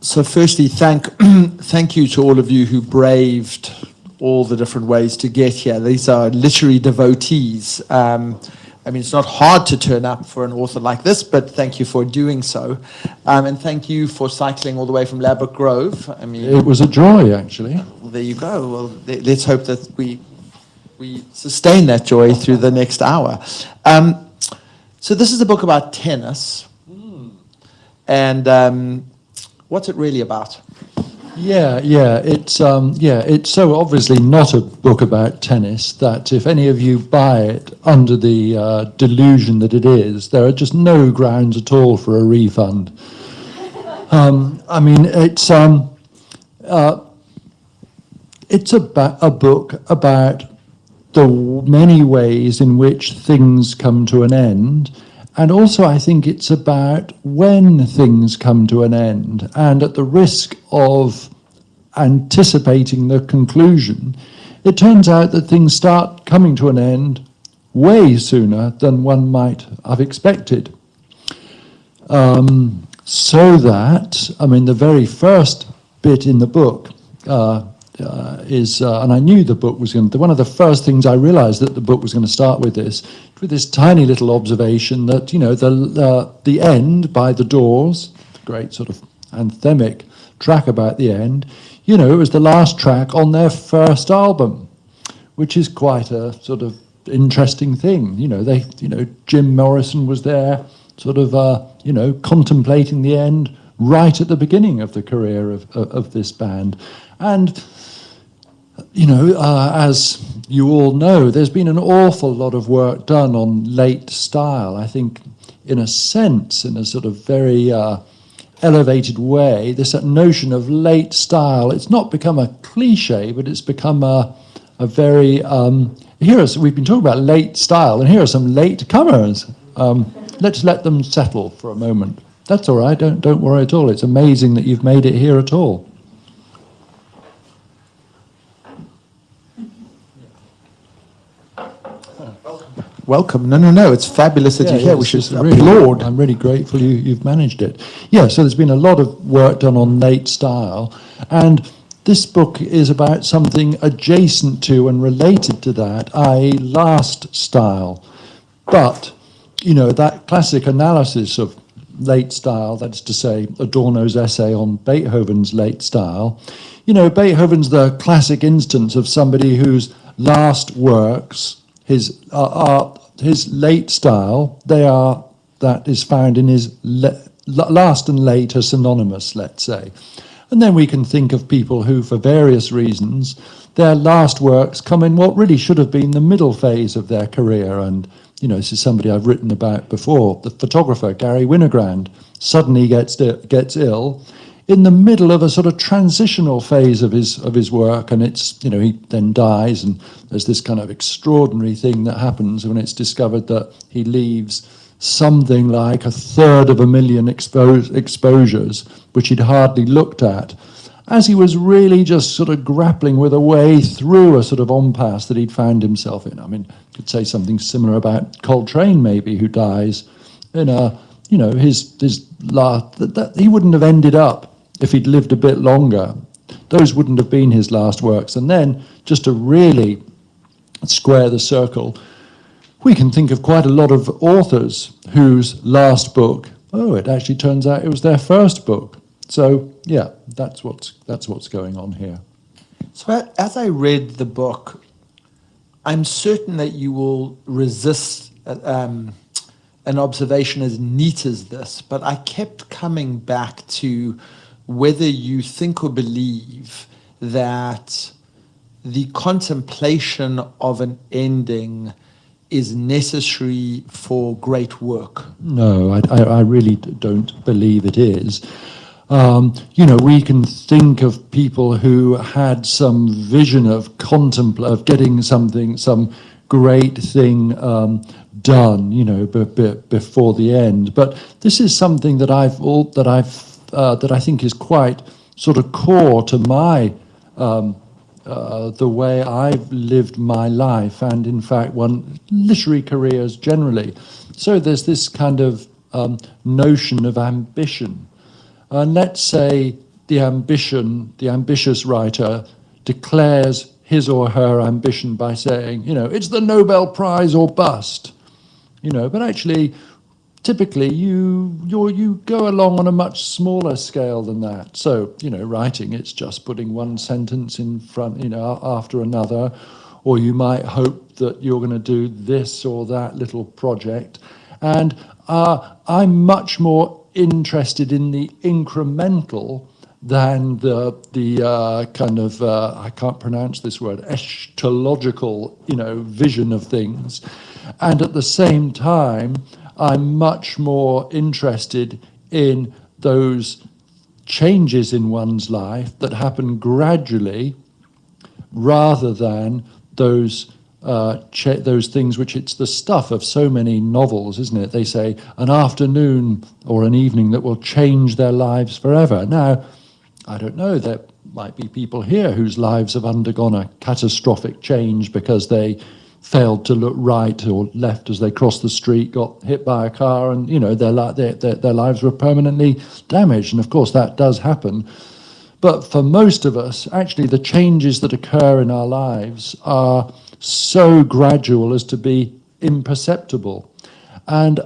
So firstly, thank you to all of you who braved all the different ways to get here. These are literary devotees. I mean, it's not hard to turn up for an author like this, but thank you for doing so. And thank you for cycling all the way from Ladbroke Grove. I mean, it was a joy, actually. Well, there you go. Well, let's hope that we sustain that joy through the next hour. So this is a book about tennis. And what's it really about? It's so obviously not a book about tennis that if any of you buy it under the delusion that it is, there are just no grounds at all for a refund. I mean, it's a book about the many ways in which things come to an end. And also, I think it's about when things come to an end, and at the risk of anticipating the conclusion, it turns out that things start coming to an end way sooner than one might have expected. So that, I mean, the very first bit in the book is, and I knew the book was going to, one of the first things I realized that the book was going to start with this tiny little observation that, you know, the end by the Doors, great sort of anthemic track about the end, you know, it was the last track on their first album, which is quite a sort of interesting thing. You know, Jim Morrison was there sort of, contemplating the end right at the beginning of the career of this band. And you know, as you all know, there's been an awful lot of work done on late style. I think, in a sense, in a sort of very elevated way, this notion of late style, it's not become a cliche, but it's become a very... we've been talking about late style, and here are some late comers. Let's let them settle for a moment. That's all right, don't worry at all. It's amazing that you've made it here at all. Welcome. No. It's fabulous that you're here. We should applaud. I'm really grateful you've managed it. Yeah, so there's been a lot of work done on late style. And this book is about something adjacent to and related to that, i.e. last style. But, you know, that classic analysis of late style, that's to say Adorno's essay on Beethoven's late style, you know, Beethoven's the classic instance of somebody whose last works, his late style, that is found in his last and late are synonymous, let's say. And then we can think of people who, for various reasons, their last works come in what really should have been the middle phase of their career. And, you know, this is somebody I've written about before, the photographer, Gary Winogrand, suddenly gets ill in the middle of a sort of transitional phase of his work, and it's, you know, he then dies, and there's this kind of extraordinary thing that happens when it's discovered that he leaves something like 1/3 exposures, which he'd hardly looked at, as he was really just sort of grappling with a way through a sort of impasse that he'd found himself in. I mean, you could say something similar about Coltrane, maybe, who dies in a, you know, his last, that he wouldn't have ended up if he'd lived a bit longer. Those wouldn't have been his last works. And then, just to really square the circle, we can think of quite a lot of authors whose last book, it actually turns out it was their first book. So, yeah, that's what's going on here. So as I read the book, I'm certain that you will resist an observation as neat as this, but I kept coming back to whether you think or believe that the contemplation of an ending is necessary for great work. No, I really don't believe it is. You know, we can think of people who had some vision of getting something, some great thing done, you know, before the end. But this is something that I think is quite sort of core to my the way I've lived my life, and in fact, literary careers generally. So there's this kind of notion of ambition. And let's say the ambitious writer declares his or her ambition by saying, it's the Nobel Prize or bust, but actually, typically you go along on a much smaller scale than that. So, writing, it's just putting one sentence in front, after another, or you might hope that you're going to do this or that little project. And I'm much more interested in the incremental than the kind of, I can't pronounce this word, eschatological, vision of things. And at the same time, I'm much more interested in those changes in one's life that happen gradually rather than those things which it's the stuff of so many novels, isn't it? They say an afternoon or an evening that will change their lives forever. Now, I don't know, there might be people here whose lives have undergone a catastrophic change because they failed to look right or left as they crossed the street, got hit by a car, and their lives were permanently damaged. And of course that does happen. But for most of us, actually the changes that occur in our lives are so gradual as to be imperceptible. And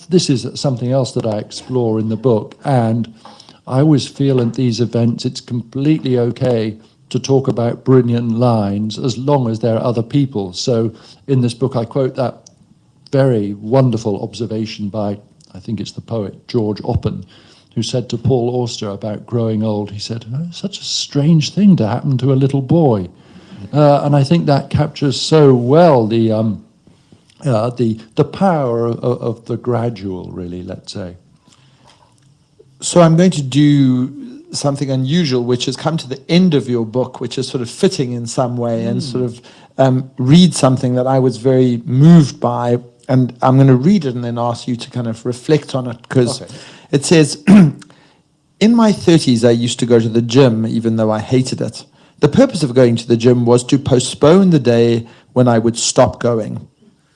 this is something else that I explore in the book, and I always feel at these events it's completely okay to talk about brilliant lines as long as there are other people. So in this book I quote that very wonderful observation by, I think it's the poet George Oppen, who said to Paul Auster about growing old, he said, such a strange thing to happen to a little boy. And I think that captures so well the power of the gradual, really, let's say. So I'm going to do something unusual, which has come to the end of your book, which is sort of fitting in some way, and sort of read something that I was very moved by. And I'm going to read it and then ask you to kind of reflect on it, because it says, in my 30s, I used to go to the gym, even though I hated it. The purpose of going to the gym was to postpone the day when I would stop going.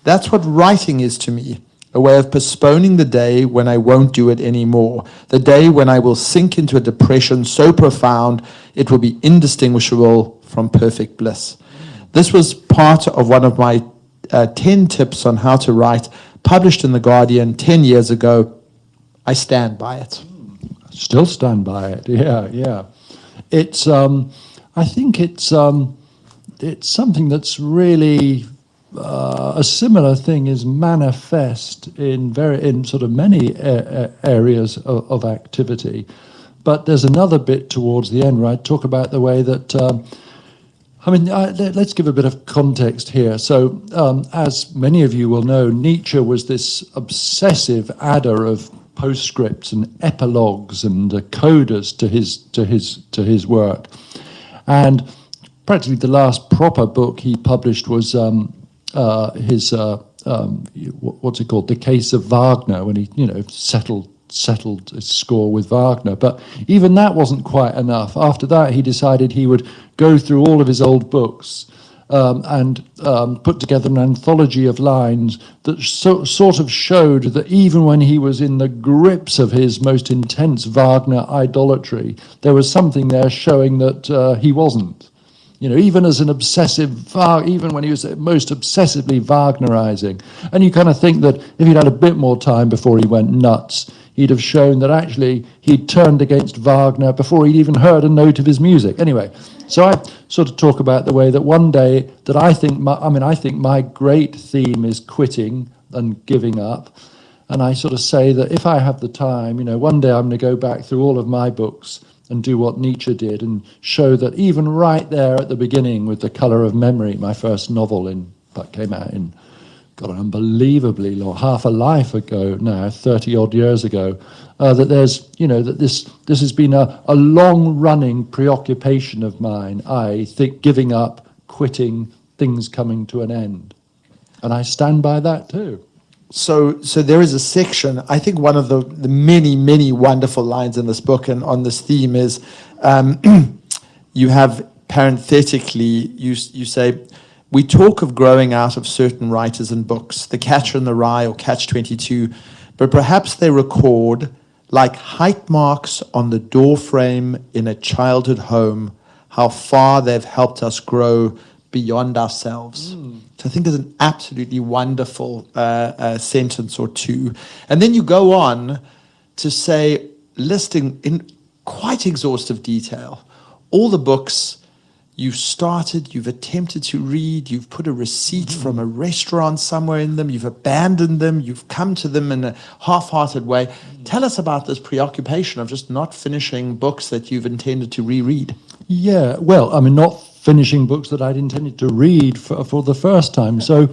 That's what writing is to me. A way of postponing the day when I won't do it anymore, the day when I will sink into a depression so profound it will be indistinguishable from perfect bliss. This was part of one of my 10 tips on how to write, published in The Guardian 10 years ago. I stand by it. Still stand by it, yeah. It's, I think it's something that's really... a similar thing is manifest in sort of many areas of activity, but there's another bit towards the end where I talk about the way that let's give a bit of context here. So as many of you will know, Nietzsche was this obsessive adder of postscripts and epilogues and codas to his work, and practically the last proper book he published was his what's it called, The Case of Wagner, when he settled his score with Wagner. But even that wasn't quite enough. After that, he decided he would go through all of his old books and put together an anthology of lines that sort of showed that even when he was in the grips of his most intense Wagner idolatry, there was something there showing that he wasn't. Even as an obsessive, even when he was most obsessively Wagnerizing. And you kind of think that if he'd had a bit more time before he went nuts, he'd have shown that actually he'd turned against Wagner before he'd even heard a note of his music. Anyway, so I sort of talk about the way that one day that I think my great theme is quitting and giving up. And I sort of say that if I have the time, one day I'm going to go back through all of my books and do what Nietzsche did and show that even right there at the beginning with The Colour of Memory, my first novel that came out in, an unbelievably long, half a life ago now, 30 odd years ago, that there's, that this has been a long-running preoccupation of mine. I think giving up, quitting, things coming to an end. And I stand by that too. So there is a section, I think one of the many, many wonderful lines in this book and on this theme is, you have parenthetically, you say, we talk of growing out of certain writers and books, The Catcher in the Rye or Catch-22, but perhaps they record like height marks on the doorframe in a childhood home, how far they've helped us grow beyond ourselves. So I think is an absolutely wonderful sentence or two. And then you go on to say, listing in quite exhaustive detail all the books you've started, you've attempted to read, you've put a receipt from a restaurant somewhere in them, you've abandoned them, you've come to them in a half-hearted way. Tell us about this preoccupation of just not finishing books that you've intended to reread. Yeah, well, I mean, not finishing books that I'd intended to read for the first time. So,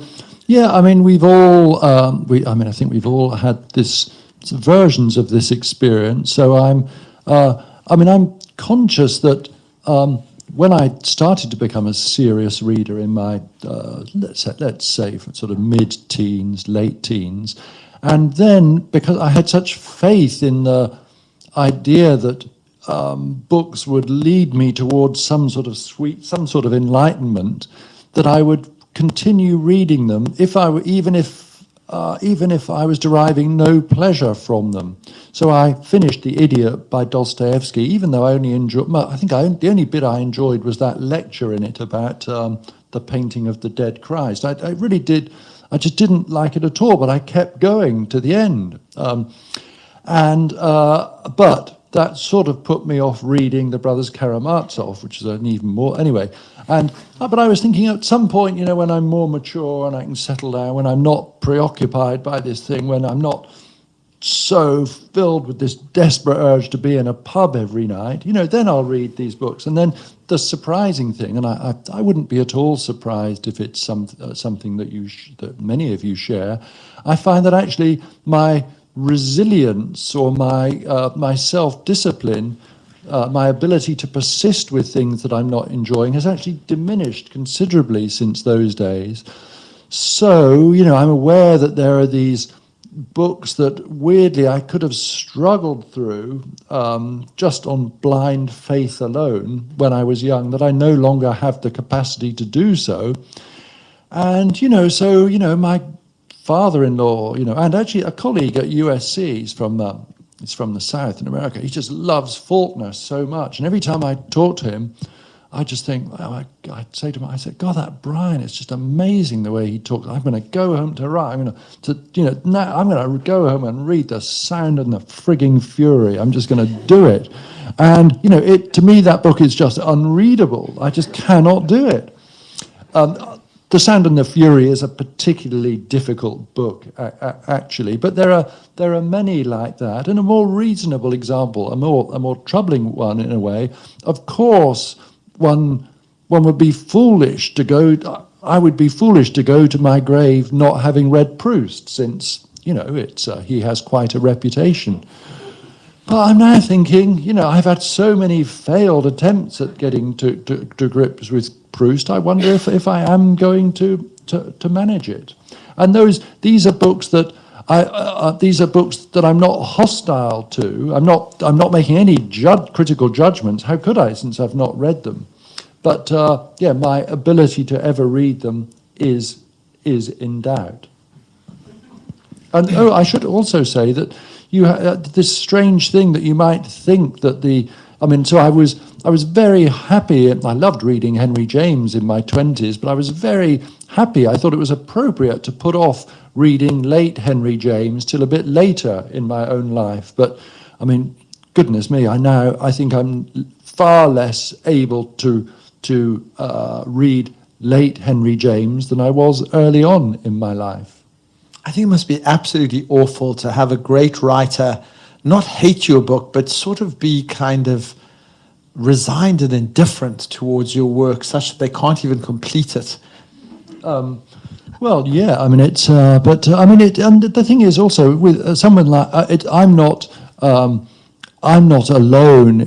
yeah, I mean, we've all, I think we've all had this versions of this experience. So I'm conscious that when I started to become a serious reader in my, let's say sort of mid-teens, late teens, and then because I had such faith in the idea that books would lead me towards some sort of enlightenment, that I would continue reading them even if I was deriving no pleasure from them. So I finished The Idiot by Dostoevsky, even though I only enjoyed, the only bit I enjoyed was that lecture in it about the painting of the dead Christ. I really did, I just didn't like it at all, but I kept going to the end. But that sort of put me off reading the Brothers Karamazov, which is an even more, anyway. But I was thinking at some point, you know, when I'm more mature and I can settle down, when I'm not preoccupied by this thing, when I'm not so filled with this desperate urge to be in a pub every night, you know, then I'll read these books. And then the surprising thing, and I wouldn't be at all surprised if it's something that that many of you share, I find that actually my resilience or my self-discipline, my ability to persist with things that I'm not enjoying has actually diminished considerably since those days. So, you know, I'm aware that there are these books that weirdly I could have struggled through just on blind faith alone when I was young, that I no longer have the capacity to do so. And, you know, so, you know, my father-in-law, you know, and actually a colleague at USC, he's from the South in America, he just loves Faulkner so much. And every time I talk to him, I just think, well, I'd say to him, I said, God, that Brian, it's just amazing the way he talks. I'm going to go home to write. I'm going to go home and read The Sound and the Frigging Fury. I'm just going to do it. And, you know, to me, that book is just unreadable. I just cannot do it. The Sound and the Fury is a particularly difficult book, actually, but there are many like that. And a more reasonable example, a more troubling one in a way, of course, one would be foolish to go. I would be foolish to go to my grave not having read Proust, since, you know, he has quite a reputation. But I'm now thinking, you know, I've had so many failed attempts at getting to grips with Proust. I wonder if I am going to manage it. And these are books that I'm not hostile to. I'm not making any critical judgments. How could I, since I've not read them? But yeah, my ability to ever read them is in doubt. And I should also say that you this strange thing that you might think that so I was very happy, and I loved reading Henry James in my 20s, but I was very happy. I thought it was appropriate to put off reading late Henry James till a bit later in my own life. But I mean, goodness me, I think I'm far less able to read late Henry James than I was early on in my life. I think it must be absolutely awful to have a great writer not hate your book, but sort of be kind of resigned and indifferent towards your work, such that they can't even complete it. Well, yeah, I mean, and the thing is also with someone like it, I'm not alone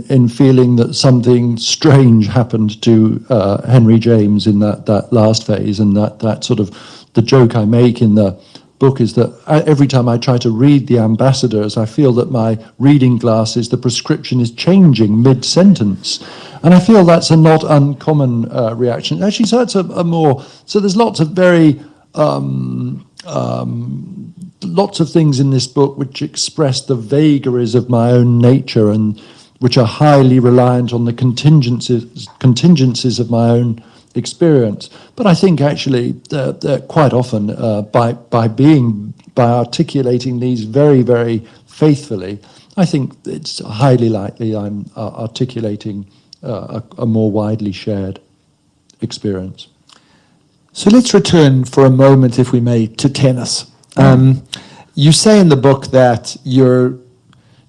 in feeling that something strange happened to Henry James in that last phase, and that sort of the joke I make in the book is that every time I try to read The Ambassadors, I feel that my reading glasses, the prescription is changing mid-sentence. And I feel that's a not uncommon reaction. Actually, so that's so there's lots of very lots of things in this book which express the vagaries of my own nature and which are highly reliant on the contingencies of my own experience. But I think actually they're quite often by articulating these very, very faithfully, I think it's highly likely I'm articulating a more widely shared experience. So let's return for a moment, if we may, to tennis. You say in the book that you're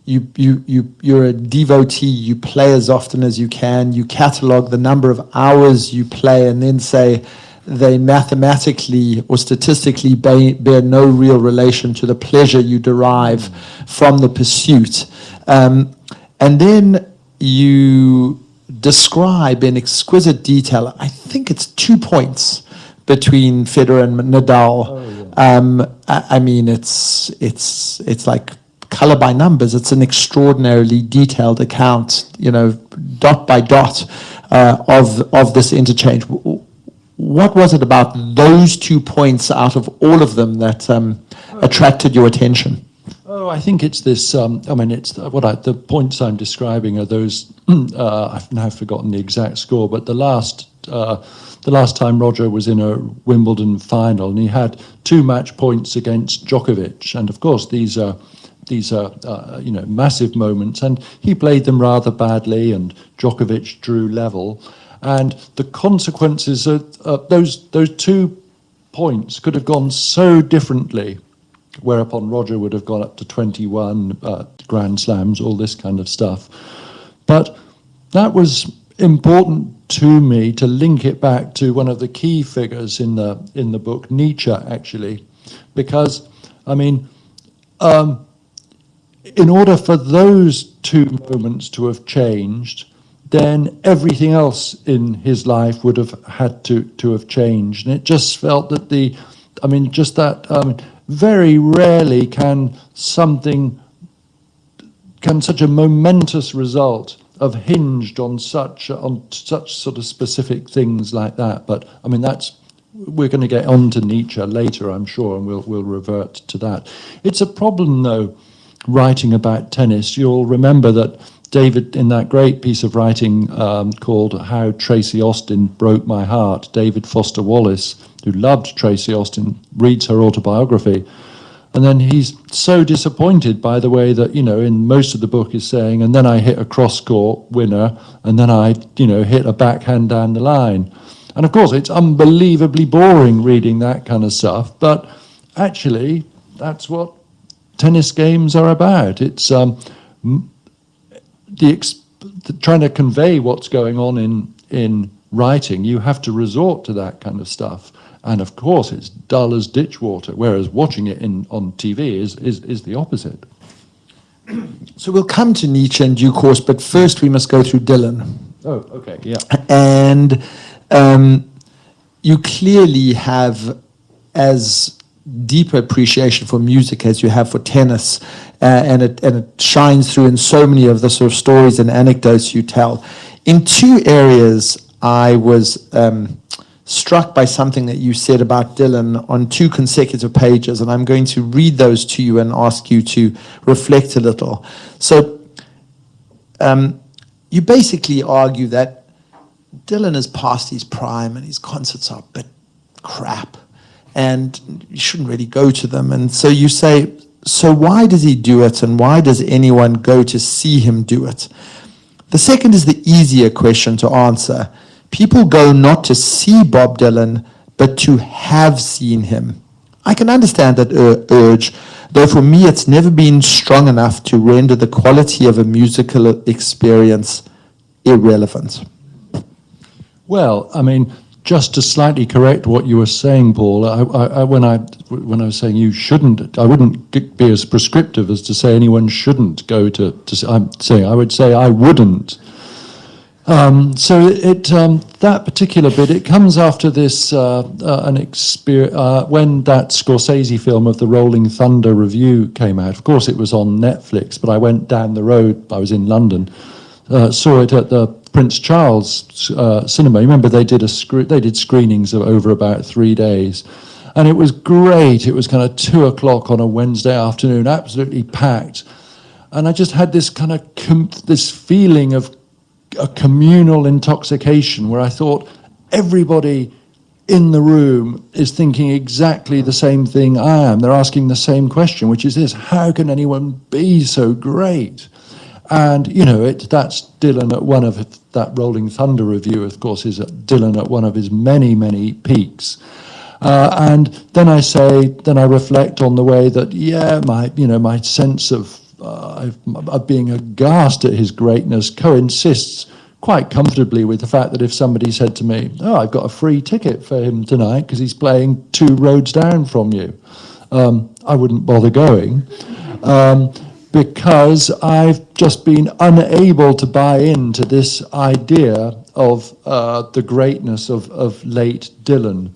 a devotee, you play as often as you can, you catalogue the number of hours you play and then say they mathematically or statistically bear no real relation to the pleasure you derive from the pursuit. And then you describe in exquisite detail, I think it's 2 points between Federer and Nadal. I mean, it's like color by numbers. It's an extraordinarily detailed account, dot by dot of this interchange. What was it about those 2 points out of all of them that attracted your attention? Oh, I think it's this. It's the points I'm describing are those. I've now forgotten the exact score, but the last time Roger was in a Wimbledon final, and he had 2 match points against Djokovic, and of course these are massive moments, and he played them rather badly, and Djokovic drew level, and the consequences of those 2 points could have gone so differently. Whereupon Roger would have gone up to 21 Grand Slams, all this kind of stuff. But that was important to me to link it back to one of the key figures in the book, Nietzsche, actually, because in order for those 2 moments to have changed, then everything else in his life would have had to have changed, and it just felt that very rarely can such a momentous result have hinged on such sort of specific things like that. But we're going to get on to Nietzsche later, I'm sure, and we'll revert to that. It's a problem, though, writing about tennis. You'll remember that David, in that great piece of writing called How Tracy Austin Broke My Heart, David Foster Wallace, who loved Tracy Austin, reads her autobiography. And then he's so disappointed by the way that, in most of the book is saying, and then I hit a cross-court winner, and then I, hit a backhand down the line. And of course, it's unbelievably boring reading that kind of stuff, but actually, that's what tennis games are about. It's trying to convey what's going on in writing. You have to resort to that kind of stuff. And of course, it's dull as ditch water, whereas watching it on TV is the opposite. So we'll come to Nietzsche in due course, but first we must go through Dylan. Oh, okay, yeah. And you clearly have as deep appreciation for music as you have for tennis, and it shines through in so many of the sort of stories and anecdotes you tell. In 2 areas, I was struck by something that you said about Dylan on 2 consecutive pages, and I'm going to read those to you and ask you to reflect a little. So you basically argue that Dylan is past his prime and his concerts are a bit crap and you shouldn't really go to them. And so you say, so why does he do it, and why does anyone go to see him do it? The second is the easier question to answer. People go not to see Bob Dylan, but to have seen him. I can understand that urge, though for me it's never been strong enough to render the quality of a musical experience irrelevant. Well, just to slightly correct what you were saying, Paul, when I was saying you shouldn't, I wouldn't be as prescriptive as to say anyone shouldn't go to I'm saying I would say I wouldn't. So that particular bit, it comes after this an experience when that Scorsese film of the Rolling Thunder Review came out. Of course, it was on Netflix, but I went down the road. I was in London, saw it at the Prince Charles cinema. You remember they did screenings of over about 3 days, And it was great. It was kind of 2 o'clock on a Wednesday afternoon, absolutely packed. And I just had this kind of this feeling of a communal intoxication where I thought everybody in the room is thinking exactly the same thing I am. They're asking the same question, which is this: how can anyone be so great? And, you know, that's Dylan at one of that Rolling Thunder review, of course, is Dylan at one of his many, many peaks. And then I reflect on the way that, my sense of being aghast at his greatness coincides quite comfortably with the fact that if somebody said to me, "Oh, I've got a free ticket for him tonight because he's playing 2 roads down from you," I wouldn't bother going, because I've just been unable to buy into this idea of the greatness of late Dylan.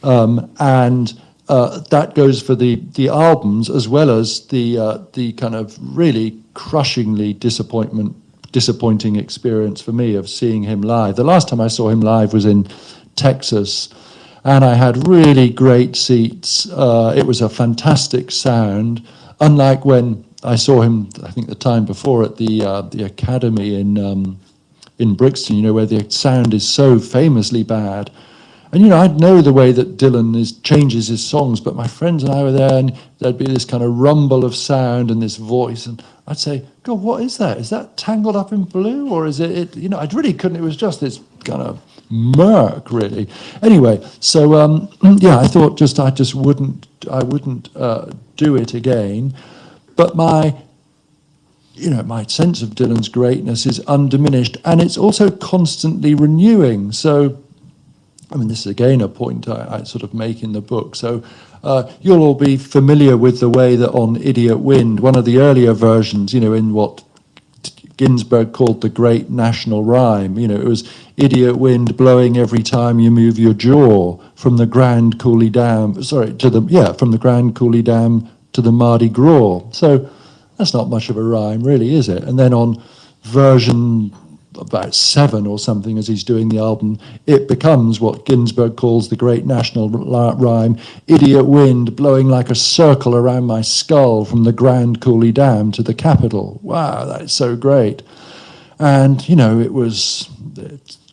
And that goes for the albums as well as the kind of really crushingly disappointing experience for me of seeing him live. The last time I saw him live was in Texas, and I had really great seats. It was a fantastic sound, unlike when I saw him, I think the time before at the Academy in Brixton, you know, where the sound is so famously bad. And, you know, I'd know the way that Dylan changes his songs, but my friends and I were there, and there'd be this kind of rumble of sound and this voice, and I'd say, "God, what is that? Is that Tangled Up in Blue, or is it?" You know, I really couldn't. It was just this kind of murk, really. Anyway, so I thought I wouldn't do it again. But my sense of Dylan's greatness is undiminished, and it's also constantly renewing. So, I mean, this is again a point I sort of make in the book. So you'll all be familiar with the way that on Idiot Wind, one of the earlier versions, you know, in what Ginsberg called the great national rhyme, you know, it was idiot wind blowing every time you move your jaw from the Grand Coulee Dam, from the Grand Coulee Dam to the Mardi Gras. So that's not much of a rhyme, really, is it? And then on version about 7 or something, as he's doing the album, it becomes what Ginsberg calls the great national rhyme: idiot wind blowing like a circle around my skull from the Grand Coulee Dam to the Capitol. Wow, that is so great. And, you know, it's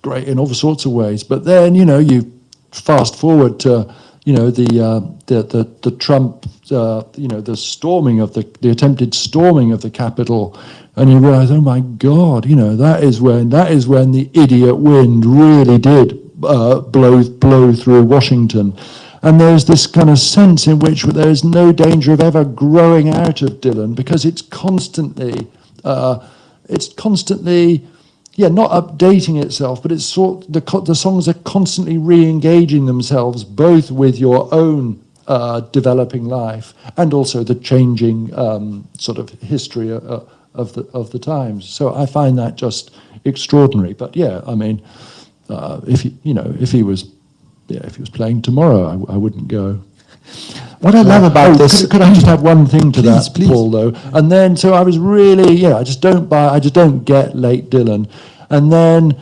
great in all sorts of ways. But then, you know, you fast forward to, you know, the Trump, the storming of the attempted storming of the Capitol, and you realize, oh my God, you know, that is when the idiot wind really did blow through Washington. And there's this kind of sense in which there is no danger of ever growing out of Dylan, because it's constantly not updating itself, but it's the songs are constantly re-engaging themselves, both with your own developing life and also the changing sort of history of the times. So I find that just extraordinary. But yeah, I mean, if he was playing tomorrow, I wouldn't go. What I love about this... Could I just add one thing to that, please. Paul, though? And then, so I was really, I just don't get late Dylan. And then,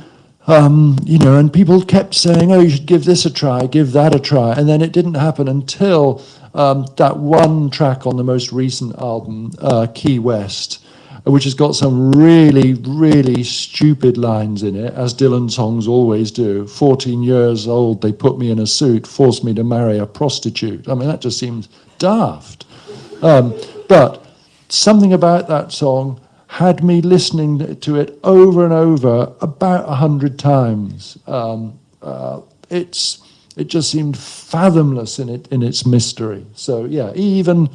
and people kept saying, oh, you should give this a try, give that a try. And then it didn't happen until that one track on the most recent album, Key West, which has got some really, really stupid lines in it, as Dylan songs always do. 14 years old, they put me in a suit, forced me to marry a prostitute. I mean, that just seems daft. But something about that song had me listening to it over and over about 100 times. It just seemed fathomless in its mystery. So even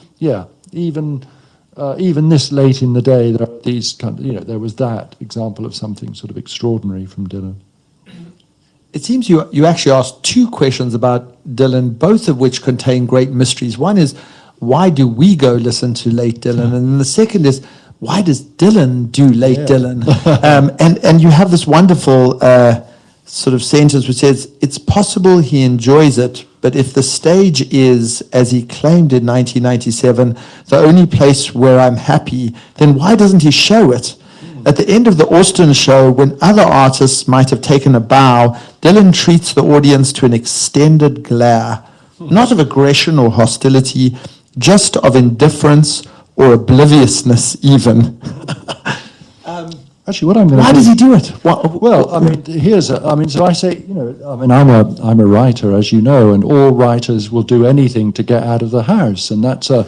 this late in the day, there are these there was that example of something sort of extraordinary from Dylan. It seems you actually asked 2 questions about Dylan, both of which contain great mysteries. One is, why do we go listen to late Dylan? And then the second is, why does Dylan do late Dylan? And you have this wonderful sort of sentence which says, it's possible he enjoys it, but if the stage is, as he claimed in 1997, the only place where I'm happy, then why doesn't he show it? At the end of the Austin show, when other artists might have taken a bow, Dylan treats the audience to an extended glare. not of aggression or hostility, just of indifference or obliviousness even. Actually, what I'm going to Why does he do it? Well, I mean, so I say, I'm a writer, as you know, and all writers will do anything to get out of the house, and that's a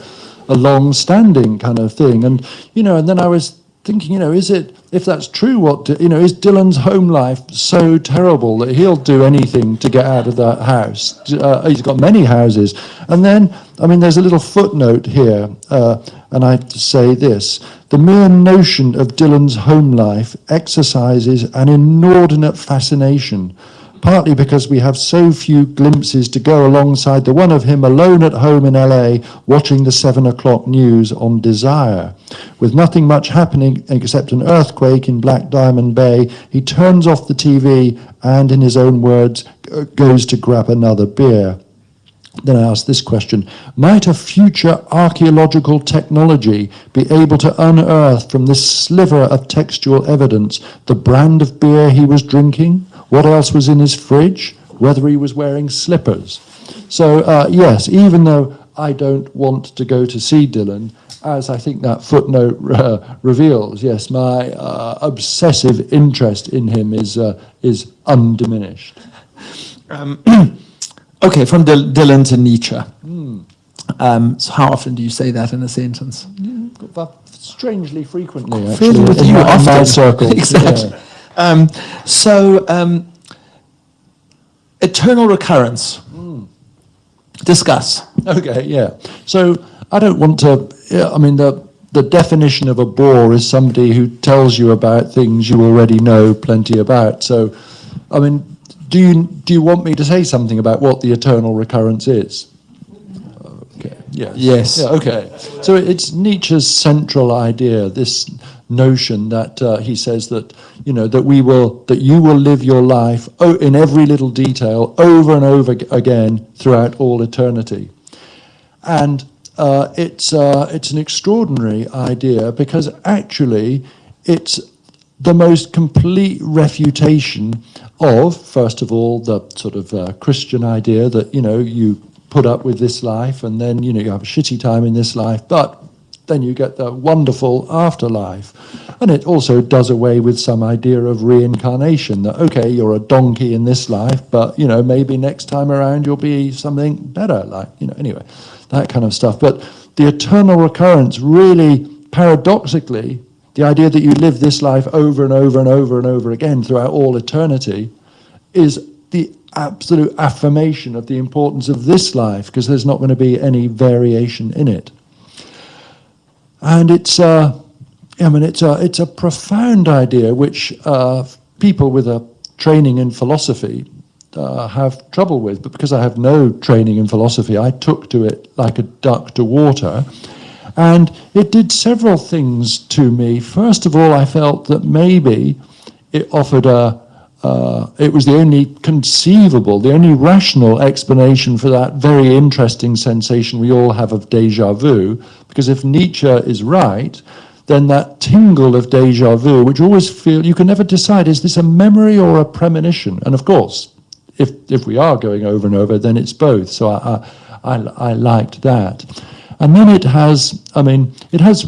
long-standing kind of thing. And, and then I was thinking, if that's true, is Dylan's home life so terrible that he'll do anything to get out of that house? He's got many houses. And then, there's a little footnote here, and I say this: the mere notion of Dylan's home life exercises an inordinate fascination, partly because we have so few glimpses to go alongside the one of him alone at home in LA watching the 7 o'clock news on Desire. With nothing much happening except an earthquake in Black Diamond Bay, he turns off the TV and, in his own words, goes to grab another beer. Then I asked this question: might a future archaeological technology be able to unearth from this sliver of textual evidence the brand of beer he was drinking, what else was in his fridge, whether he was wearing slippers? So, yes, even though I don't want to go to see Dylan, as I think that footnote reveals, yes, my obsessive interest in him is undiminished. Okay, from Dylan to Nietzsche. So how often do you say that in a sentence? Strangely frequently, actually. Fairly with you in my often. circles. Exactly. Yeah. Eternal Recurrence. Discuss. Okay, yeah. So I don't want to, the definition of a bore is somebody who tells you about things you already know plenty about. So, do you want me to say something about what the eternal recurrence is? Okay. Yes. Yes. Yeah, okay. So it's Nietzsche's central idea, this notion that he says that that you will live your life in every little detail over and over again throughout all eternity, and it's an extraordinary idea because actually it's the most complete refutation of, first of all, the sort of Christian idea that, you put up with this life and then, you have a shitty time in this life, but then you get the wonderful afterlife. And it also does away with some idea of reincarnation, that, okay, you're a donkey in this life, but, maybe next time around you'll be something better, like, anyway, that kind of stuff. But the eternal recurrence really, paradoxically, the idea that you live this life over and over and over and over again throughout all eternity is the absolute affirmation of the importance of this life, because there's not going to be any variation in it. And it's a profound idea which people with a training in philosophy have trouble with. But because I have no training in philosophy, I took to it like a duck to water. And it did several things to me. First of all, I felt that maybe it offered it was the only conceivable, the only rational explanation for that very interesting sensation we all have of déjà vu. Because if Nietzsche is right, then that tingle of déjà vu, which always feel, you can never decide, is this a memory or a premonition? And of course, if we are going over and over, then it's both. So I liked that. And then it has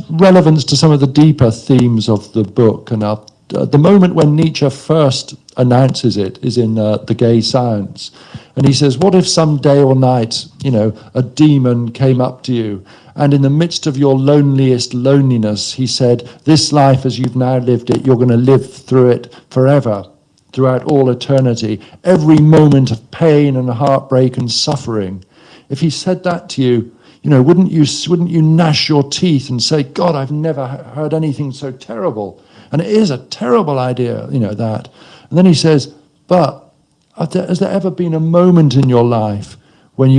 relevance to some of the deeper themes of the book. And the moment when Nietzsche first announces it is in The Gay Science. And he says, what if some day or night, a demon came up to you, and in the midst of your loneliest loneliness, he said, this life as you've now lived it, you're going to live through it forever, throughout all eternity, every moment of pain and heartbreak and suffering. If he said that to you, wouldn't you gnash your teeth and say, God, I've never heard anything so terrible? And it is a terrible idea, that. And then he says, but has there ever been a moment in your life when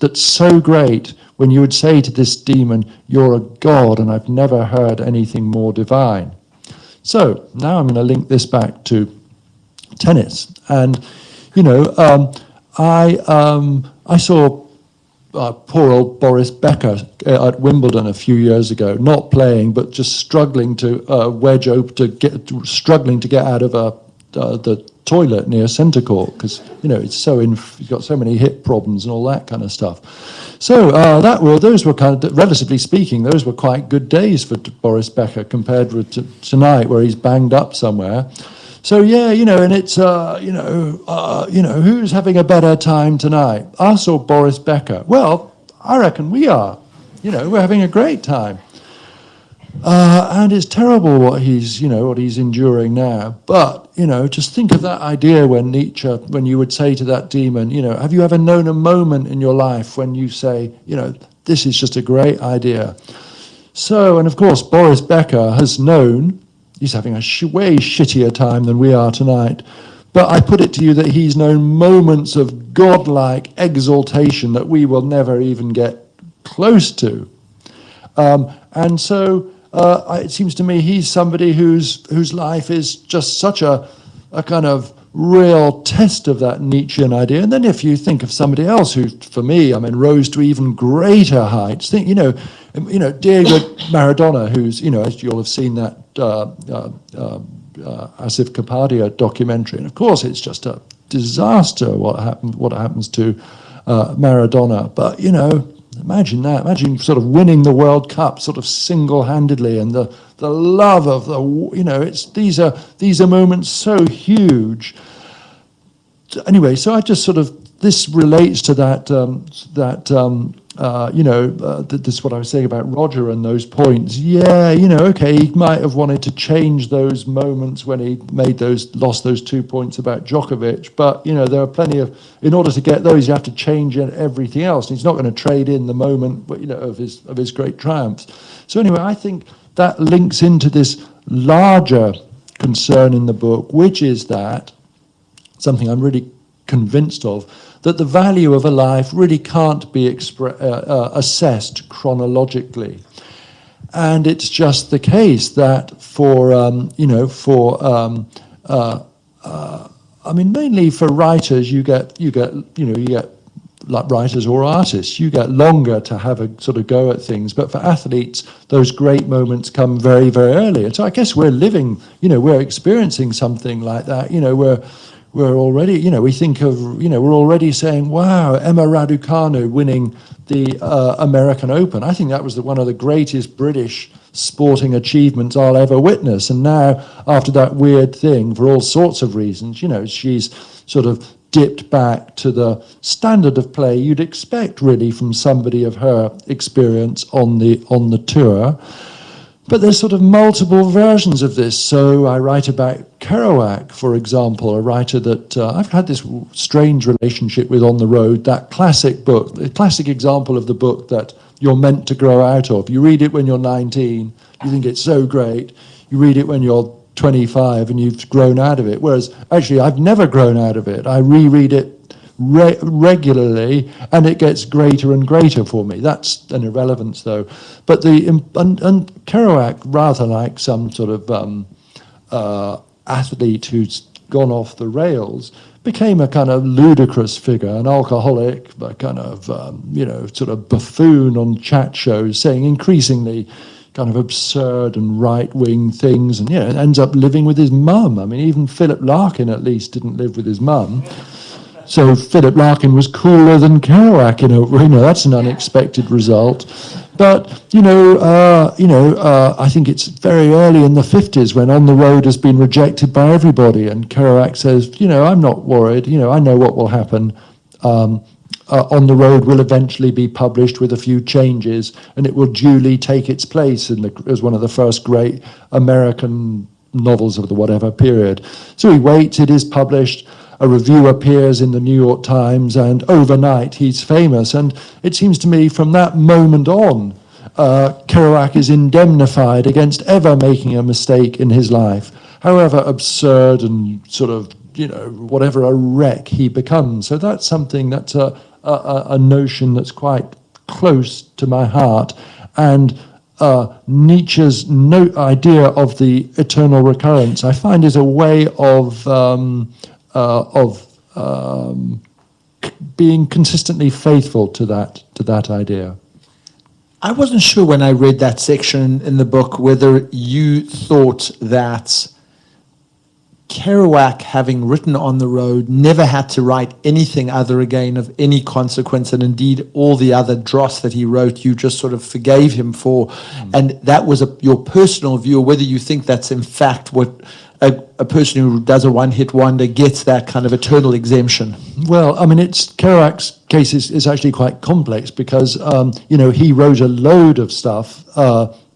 that's so great, when you would say to this demon, you're a god, and I've never heard anything more divine? So now I'm going to link this back to tennis. And, I saw poor old Boris Becker at Wimbledon a few years ago, not playing, but just struggling to struggling to get out of a the toilet near Centre Court because it's he's got so many hip problems and all that kind of stuff. So those were kind of, relatively speaking, those were quite good days for Boris Becker compared with tonight where he's banged up somewhere. So and it's who's having a better time tonight, us or Boris Becker? Well, I reckon we are. We're having a great time. And it's terrible what he's enduring now. But, just think of that idea when you would say to that demon, have you ever known a moment in your life when you say, this is just a great idea? So, and of course, Boris Becker has known, he's having a way shittier time than we are tonight. But I put it to you that he's known moments of godlike exaltation that we will never even get close to. And so it seems to me he's somebody whose life is just such a kind of real test of that Nietzschean idea. And then if you think of somebody else who, for me, rose to even greater heights, think, Diego Maradona, who's, as you'll have seen that Asif Kapadia documentary, and of course it's just a disaster what happens to Maradona. But, imagine that. Imagine sort of winning the World Cup sort of single-handedly, and the love of these are moments so huge. Anyway, so I just sort of, this relates to this is what I was saying about Roger and those points. Yeah, okay, he might have wanted to change those moments when he lost those 2 points about Djokovic, but there are plenty of, in order to get those, you have to change everything else. And he's not going to trade in the moment, of his great triumphs. So anyway, I think that links into this larger concern in the book, which is that something I'm really convinced of, that the value of a life really can't be assessed chronologically. And it's just the case that mainly for writers, you get like writers or artists, you get longer to have a sort of go at things. But for athletes, those great moments come very, very early. And so I guess we're living, we're experiencing something like that, we're already, we think of, we're already saying, wow, Emma Raducanu winning the American Open. I think that was one of the greatest British sporting achievements I'll ever witness. And now, after that weird thing, for all sorts of reasons, she's sort of dipped back to the standard of play you'd expect, really, from somebody of her experience on the tour. But there's sort of multiple versions of this. So I write about Kerouac, for example, a writer that I've had this strange relationship with on the road, that classic book, the classic example of the book that you're meant to grow out of. You read it when you're 19, you think it's so great. You read it when you're 25 and you've grown out of it. Whereas actually I've never grown out of it. I reread it regularly, and it gets greater and greater for me. That's an irrelevance, though. But and Kerouac, rather like some sort of athlete who's gone off the rails, became a kind of ludicrous figure, an alcoholic, a kind of sort of buffoon on chat shows, saying increasingly kind of absurd and right-wing things, and ends up living with his mum. I mean, even Philip Larkin at least didn't live with his mum. So Philip Larkin was cooler than Kerouac, that's an unexpected result. But, I think it's very early in the 50s when On the Road has been rejected by everybody, and Kerouac says, I'm not worried, I know what will happen. On the Road will eventually be published with a few changes, and it will duly take its place as one of the first great American novels of the whatever period. So he waits, it is published. A review appears in the New York Times, and overnight he's famous. And it seems to me from that moment on, Kerouac is indemnified against ever making a mistake in his life, however absurd and sort of, whatever a wreck he becomes. So that's something that's a notion that's quite close to my heart. And Nietzsche's idea of the eternal recurrence, I find, is a way of being consistently faithful to that idea. I wasn't sure when I read that section in the book whether you thought that Kerouac, having written On the Road, never had to write anything other again of any consequence, and indeed all the other dross that he wrote, you just sort of forgave him for, and that was your personal view, or whether you think that's in fact what a person who does a one-hit wonder gets, that kind of eternal exemption. Well, I mean, Kerouac's case is actually quite complex because, he wrote a load of stuff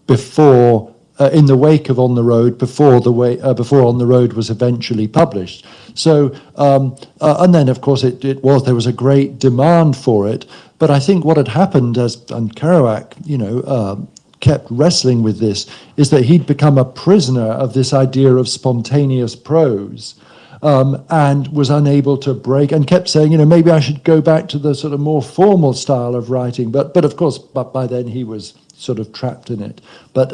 before, in the wake of On the Road, before On the Road was eventually published. So, and then, of course, there was a great demand for it. But I think what had happened, and Kerouac, kept wrestling with this, is that he'd become a prisoner of this idea of spontaneous prose, and was unable to break, and kept saying, maybe I should go back to the sort of more formal style of writing. But of course, by then he was sort of trapped in it. But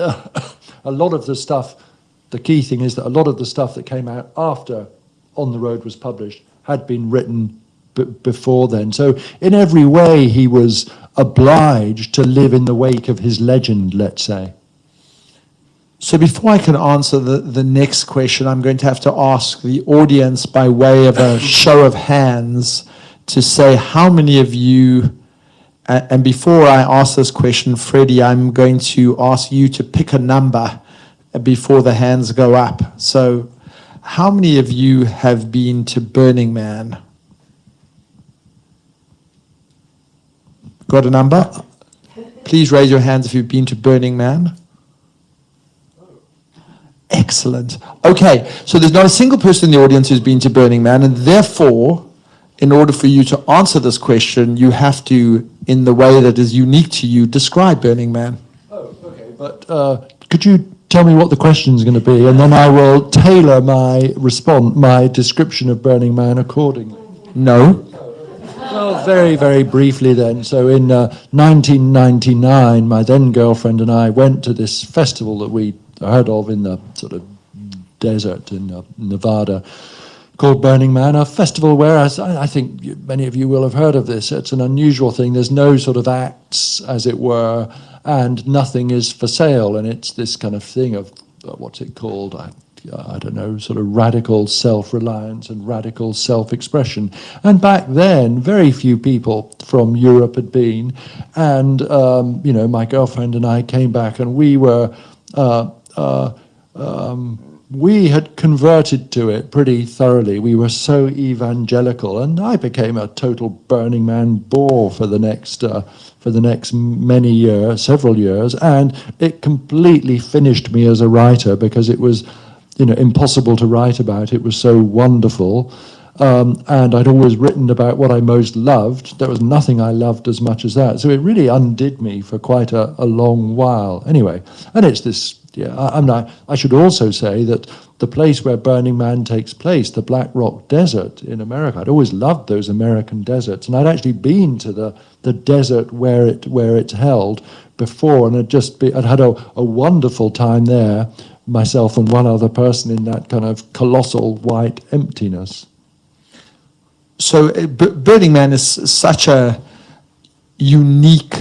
a lot of the stuff, the key thing is that a lot of the stuff that came out after On the Road was published had been written before then. So in every way, he was obliged to live in the wake of his legend, let's say. So before I can answer the next question, I'm going to have to ask the audience by way of a show of hands to say how many of you, and before I ask this question, Freddie, I'm going to ask you to pick a number before the hands go up. So how many of you have been to Burning Man? Got a number? Please raise your hands if you've been to Burning Man. Excellent. Okay, so there's not a single person in the audience who's been to Burning Man, and therefore, in order for you to answer this question, you have to, in the way that is unique to you, describe Burning Man. Oh, okay. But could you tell me what the question is going to be, and then I will tailor my description of Burning Man accordingly? No. Well, very, very briefly then. So in 1999, my then girlfriend and I went to this festival that we heard of in the sort of desert in Nevada, called Burning Man, a festival where, as I think many of you will have heard of this, it's an unusual thing. There's no sort of acts, as it were, and nothing is for sale. And it's this kind of thing of, what's it called? I don't know, sort of radical self-reliance and radical self-expression. And back then, very few people from Europe had been. And, my girlfriend and I came back, and we were... we had converted to it pretty thoroughly. We were so evangelical, and I became a total Burning Man bore for the next many years, several years, and it completely finished me as a writer because it was, impossible to write about. It was so wonderful, and I'd always written about what I most loved. There was nothing I loved as much as that, so it really undid me for quite a long while. Anyway, and it's this. Yeah, I should also say that the place where Burning Man takes place, the Black Rock Desert in America, I'd always loved those American deserts, and I'd actually been to the desert where it's held before, and I'd had a wonderful time there, myself and one other person, in that kind of colossal white emptiness. So Burning Man is such a unique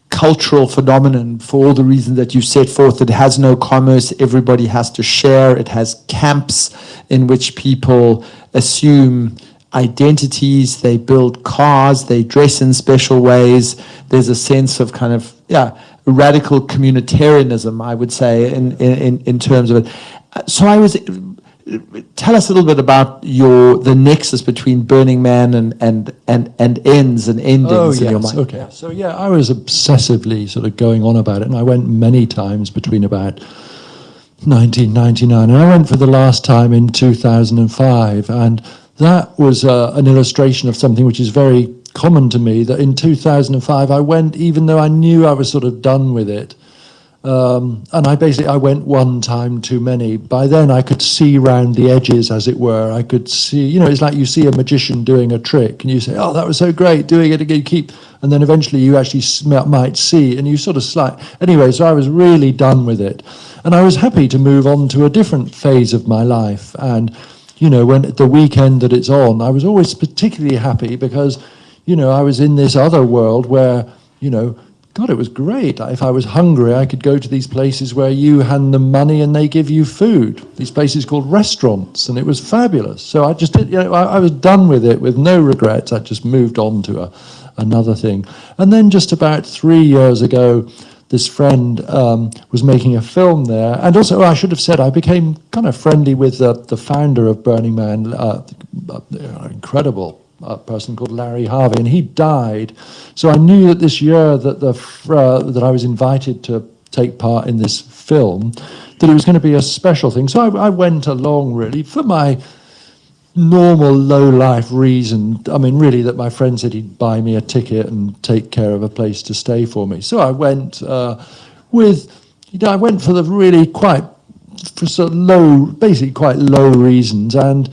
cultural phenomenon for all the reasons that you set forth. It has no commerce, everybody has to share. It has camps in which people assume identities, they build cars, they dress in special ways. There's a sense of kind of, radical communitarianism, I would say, in terms of it. So tell us a little bit about the nexus between Burning Man and ends and endings in your mind. Okay. So I was obsessively sort of going on about it, and I went many times between about 1999, and I went for the last time in 2005, and that was an illustration of something which is very common to me, that in 2005 I went even though I knew I was sort of done with it. And I went one time too many. By then I could see round the edges, as it were. I could see, it's like you see a magician doing a trick and you say, oh, that was so great, doing it again, and then eventually you actually might see, and you sort of anyway, so I was really done with it. And I was happy to move on to a different phase of my life. And, when the weekend that it's on, I was always particularly happy because, I was in this other world where, God, it was great. If I was hungry, I could go to these places where you hand them money and they give you food. These places called restaurants, and it was fabulous. So I just did, I was done with it with no regrets. I just moved on to another thing. And then just about 3 years ago, this friend was making a film there. And also, I should have said, I became kind of friendly with the founder of Burning Man, incredible person called Larry Harvey, and he died. So I knew that this year that that I was invited to take part in this film, that it was going to be a special thing. So I went along really for my normal low-life reason. I mean, really, that my friend said he'd buy me a ticket and take care of a place to stay for me. So I went I went for the really for sort of low, basically quite low reasons, and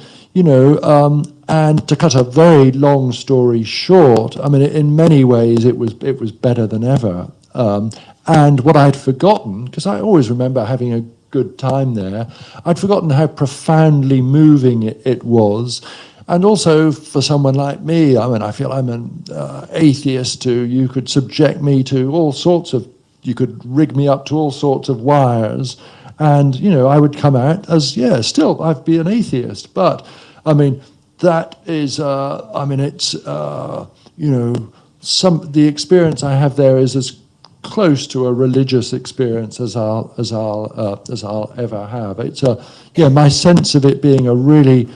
and to cut a very long story short, I mean, in many ways, it was better than ever. And what I'd forgotten, because I always remember having a good time there, I'd forgotten how profoundly moving it was. And also for someone like me, I mean, I feel I'm an atheist too. You could subject me to all sorts of, you could rig me up to all sorts of wires. And, I would come out as, still, I'd be an atheist. But, I mean, that is, it's, the experience I have there is as close to a religious experience as I'll ever have. It's my sense of it being a really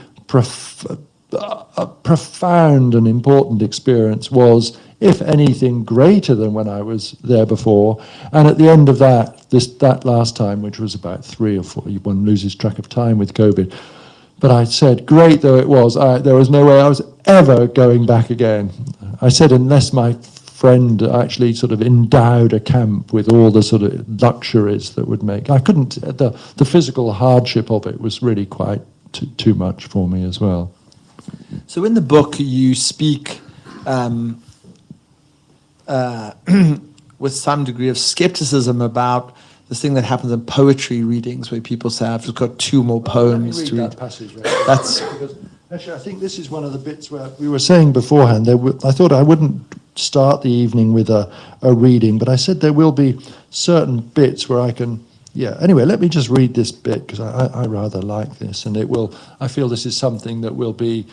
profound and important experience was, if anything, greater than when I was there before. And at the end of that last time, which was about 3 or 4, one loses track of time with COVID. But I said, great though it was, there was no way I was ever going back again. I said, unless my friend actually sort of endowed a camp with all the sort of luxuries that would make, I couldn't, the physical hardship of it was really quite too much for me as well. So in the book, you speak with some degree of skepticism about this thing that happens in poetry readings where people say, I've just got 2 more poems to read. That passage, right? That's because, actually, I think this is one of the bits where we were saying beforehand, I thought I wouldn't start the evening with a reading, but I said there will be certain bits where I can, anyway, let me just read this bit, because I rather like this, and I feel this is something that will be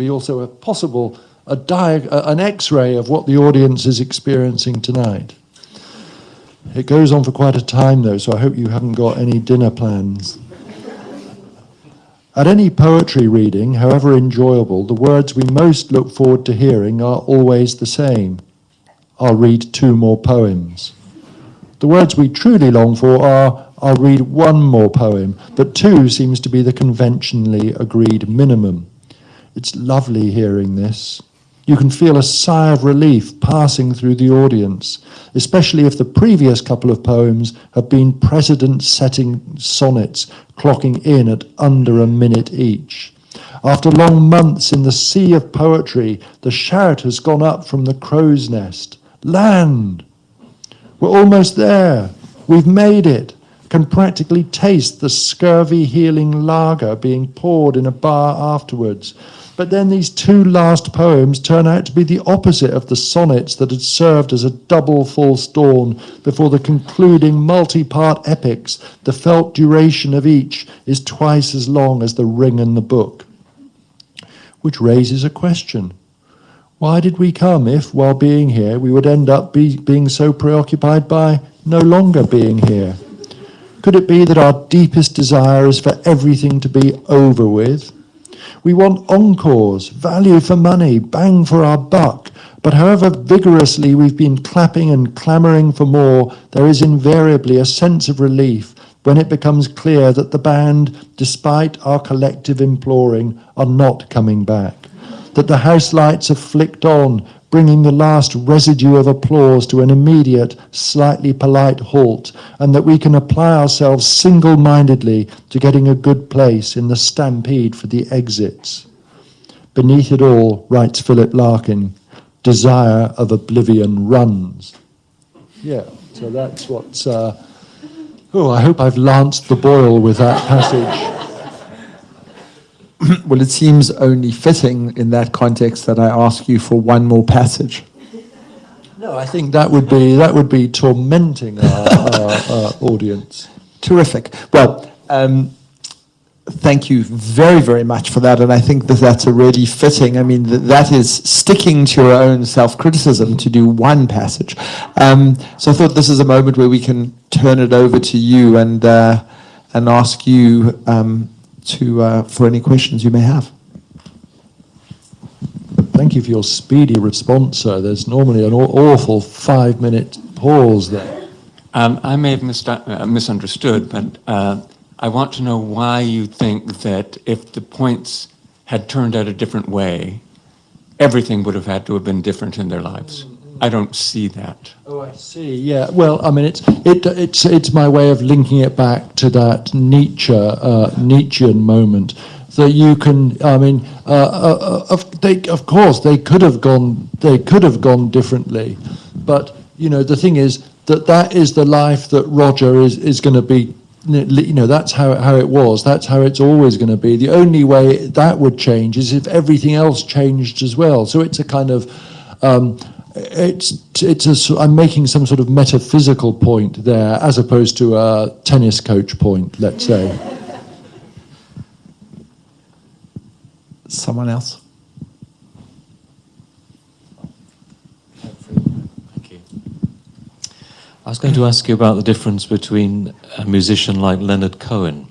also a possible, an X-ray of what the audience is experiencing tonight. It goes on for quite a time, though, so I hope you haven't got any dinner plans. At any poetry reading, however enjoyable, the words we most look forward to hearing are always the same. I'll read 2 more poems. The words we truly long for are, I'll read 1 more poem, but 2 seems to be the conventionally agreed minimum. It's lovely hearing this. You can feel a sigh of relief passing through the audience, especially if the previous couple of poems have been precedent-setting sonnets clocking in at under a minute each. After long months in the sea of poetry, the shout has gone up from the crow's nest. Land! We're almost there. We've made it. Can practically taste the scurvy healing lager being poured in a bar afterwards. But then these 2 last poems turn out to be the opposite of the sonnets that had served as a double false dawn before the concluding multi-part epics. The felt duration of each is twice as long as the ring in the book. Which raises a question. Why did we come if, while being here, we would end up being so preoccupied by no longer being here? Could it be that our deepest desire is for everything to be over with? We want encores, value for money, bang for our buck. But however vigorously we've been clapping and clamouring for more, there is invariably a sense of relief when it becomes clear that the band, despite our collective imploring, are not coming back. That the house lights have flicked on, bringing the last residue of applause to an immediate, slightly polite halt, and that we can apply ourselves single-mindedly to getting a good place in the stampede for the exits. Beneath it all, writes Philip Larkin, desire of oblivion runs. Yeah, so that's what's... I hope I've lanced the boil with that passage. Well, it seems only fitting in that context that I ask you for 1 more passage. No, I think that would be tormenting our audience. Terrific. Well, thank you very, very much for that. And I think that that's a really fitting, I mean, that is sticking to your own self-criticism to do one passage. So I thought this is a moment where we can turn it over to you and ask you for any questions you may have. Thank you for your speedy response, sir. There's normally an awful 5-minute pause there. I may have misunderstood, but I want to know why you think that if the points had turned out a different way, everything would have had to have been different in their lives. I don't see that. Oh, I see. Yeah. Well, I mean, it's my way of linking it back to that Nietzschean moment. That you can, I mean, of course they could have gone differently, but you know the thing is that is the life that Roger is going to be. You know, that's how it was. That's how it's always going to be. The only way that would change is if everything else changed as well. So it's a kind of, I'm making some sort of metaphysical point there, as opposed to a tennis coach point, let's say. Someone else? Thank you. I was going to ask you about the difference between a musician like Leonard Cohen,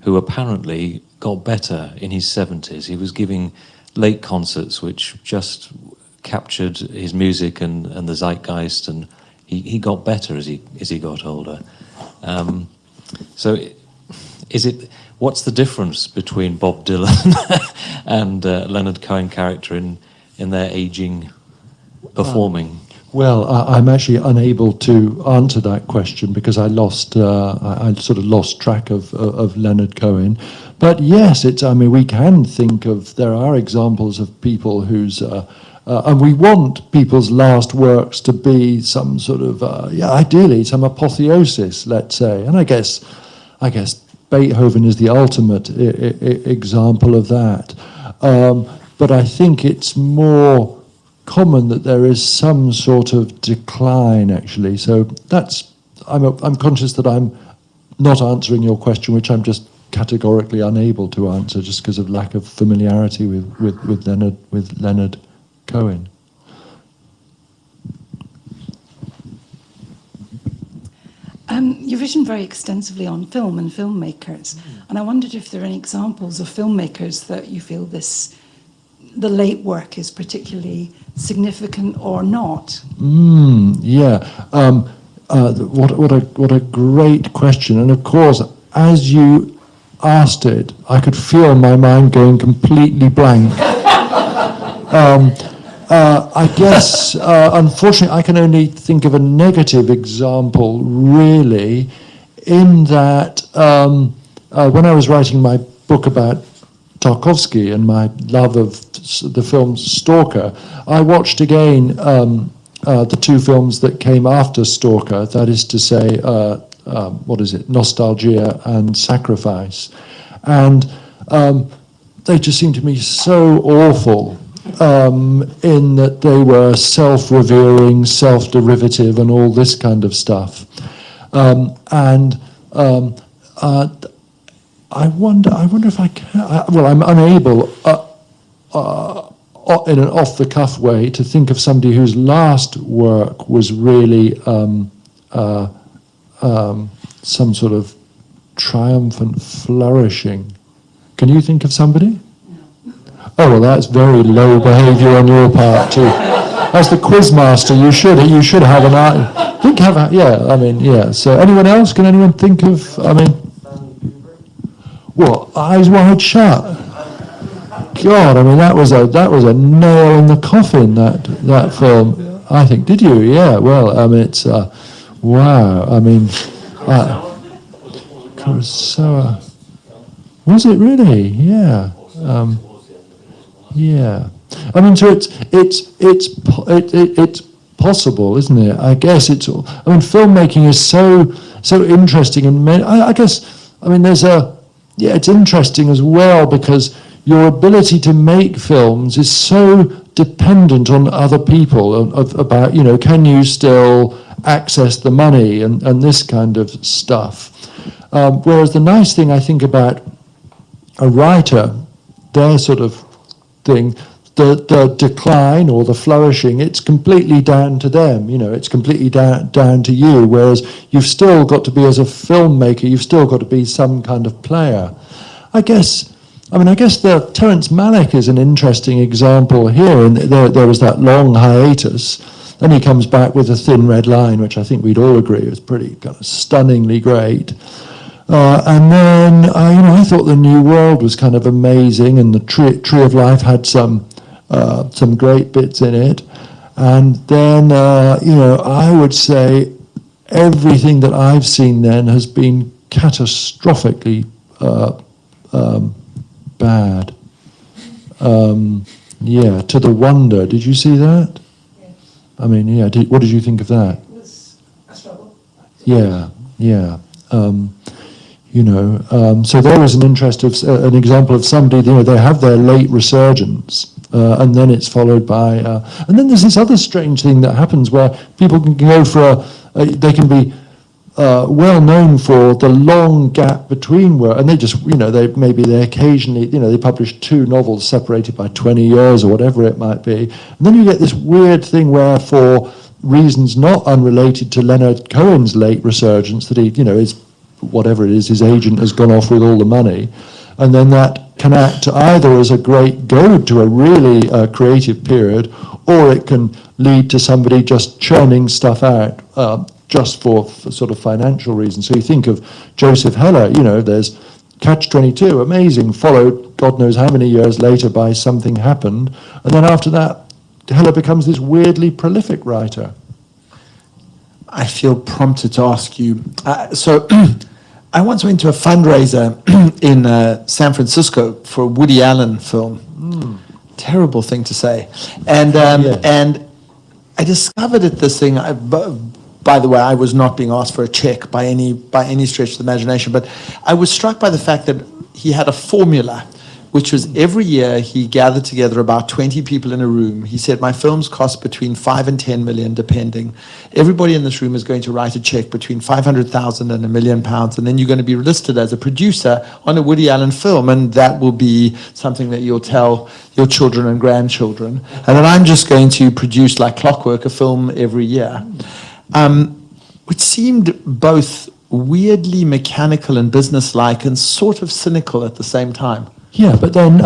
who apparently got better in his 70s. He was giving late concerts which just captured his music and the zeitgeist, and he got better as he got older. So what's the difference between Bob Dylan and Leonard Cohen character in their aging, performing? Well, I'm actually unable to answer that question because I sort of lost track of Leonard Cohen. But yes, I mean, we can think of, there are examples of people whose, and we want people's last works to be some sort of, ideally some apotheosis, let's say. And I guess Beethoven is the ultimate example of that. But I think it's more common that there is some sort of decline, actually. So I'm conscious that I'm not answering your question, which I'm just categorically unable to answer just because of lack of familiarity with Leonard Cohen. You've written very extensively on film and filmmakers, and I wondered if there are any examples of filmmakers that you feel the late work is particularly significant or not. What a great question. And of course, as you asked it, I could feel my mind going completely blank. I guess, unfortunately, I can only think of a negative example, really, in that when I was writing my book about Tarkovsky and my love of the film Stalker, I watched again the two films that came after Stalker, that is to say, Nostalgia and Sacrifice. And they just seemed to me so awful in that they were self-revering, self-derivative, and all this kind of stuff. I wonder if I can. I'm unable, in an off-the-cuff way, to think of somebody whose last work was really some sort of triumphant flourishing. Can you think of somebody? No. Oh well, that's very low behaviour on your part too. As the quizmaster, you should have an eye. So anyone else? Can anyone think of? What, Eyes Wide Shut? God, that was a nail in the coffin, that film. I think. Did you? Yeah. Well, it's wow. Kurosawa. Was it really? Yeah. Yeah. So it's possible, isn't it? I guess filmmaking is so interesting, and I guess there's a. Yeah, it's interesting as well because your ability to make films is so dependent on other people about, can you still access the money and this kind of stuff. Whereas the nice thing I think about a writer, their sort of thing, the decline or the flourishing, it's completely down to them, it's completely down to you, whereas you've still got to be, as a filmmaker, you've still got to be some kind of player. I guess the Terence Malick is an interesting example here, and there was that long hiatus. Then he comes back with A Thin Red Line, which I think we'd all agree was pretty kind of stunningly great. And then, I thought The New World was kind of amazing, and The Tree of Life had some great bits in it. And then, I would say everything that I've seen then has been catastrophically bad. To the Wonder. Did you see that? Yes. I mean, what did you think of that? It was a struggle. Yeah. So there was an example of somebody, they have their late resurgence, and then it's followed by, and then there's this other strange thing that happens where people can go for they can be well known for the long gap between work, and they just, they occasionally, they publish 2 novels separated by 20 years or whatever it might be, and then you get this weird thing where, for reasons not unrelated to Leonard Cohen's late resurgence, that he, is whatever it is, his agent has gone off with all the money, and then that can act either as a great goad to a really creative period, or it can lead to somebody just churning stuff out just for sort of financial reasons. So you think of Joseph Heller, there's Catch-22, amazing, followed God knows how many years later by Something Happened, and then after that, Heller becomes this weirdly prolific writer. I feel prompted to ask you. So I once went to a fundraiser in San Francisco for a Woody Allen film. Terrible thing to say. And Yes. and I discovered at this thing, by the way, I was not being asked for a check by any stretch of the imagination, but I was struck by the fact that he had a formula, which was every year he gathered together about 20 people in a room. He said, my films cost between 5 and 10 million, depending. Everybody in this room is going to write a check between 500,000 and £1 million, and then you're going to be listed as a producer on a Woody Allen film, and that will be something that you'll tell your children and grandchildren. And then I'm just going to produce, like clockwork, a film every year. Which seemed both weirdly mechanical and businesslike and sort of cynical at the same time. Yeah, but then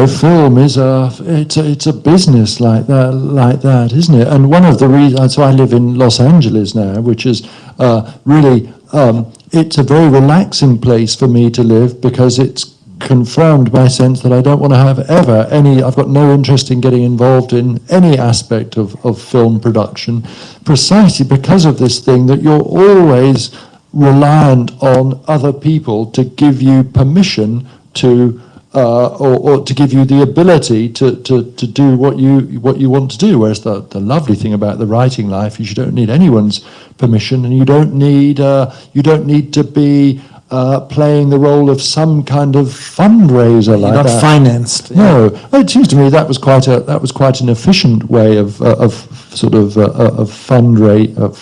film is it's a business like that, isn't it? And one of the reasons, so I live in Los Angeles now, which is really it's a very relaxing place for me to live, because it's confirmed my sense that I don't want to have I've got no interest in getting involved in any aspect of film production, precisely because of this thing that you're always reliant on other people to give you permission to or to give you the ability to do what you want to do. Whereas the lovely thing about the writing life is you don't need anyone's permission, and you don't need to be playing the role of some kind of fundraiser like that. You're not financed. No, it seems to me that was quite an efficient way of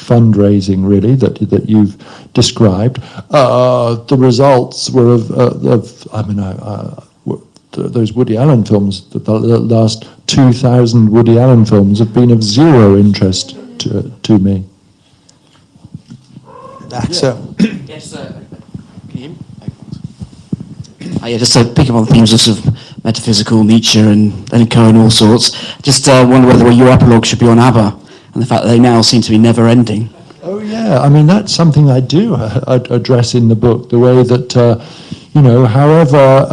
fundraising, really, that you've described. The results were those Woody Allen films. The last 2,000 Woody Allen films have been of zero interest to me. So. Yes, can you hear me? Just picking up on the themes of sort of metaphysical, Nietzsche and Leonard Cohen, all sorts. Just wonder whether your epilogue should be on ABBA, and the fact that they now seem to be never-ending. Oh yeah, I mean that's something I do address in the book. The way that however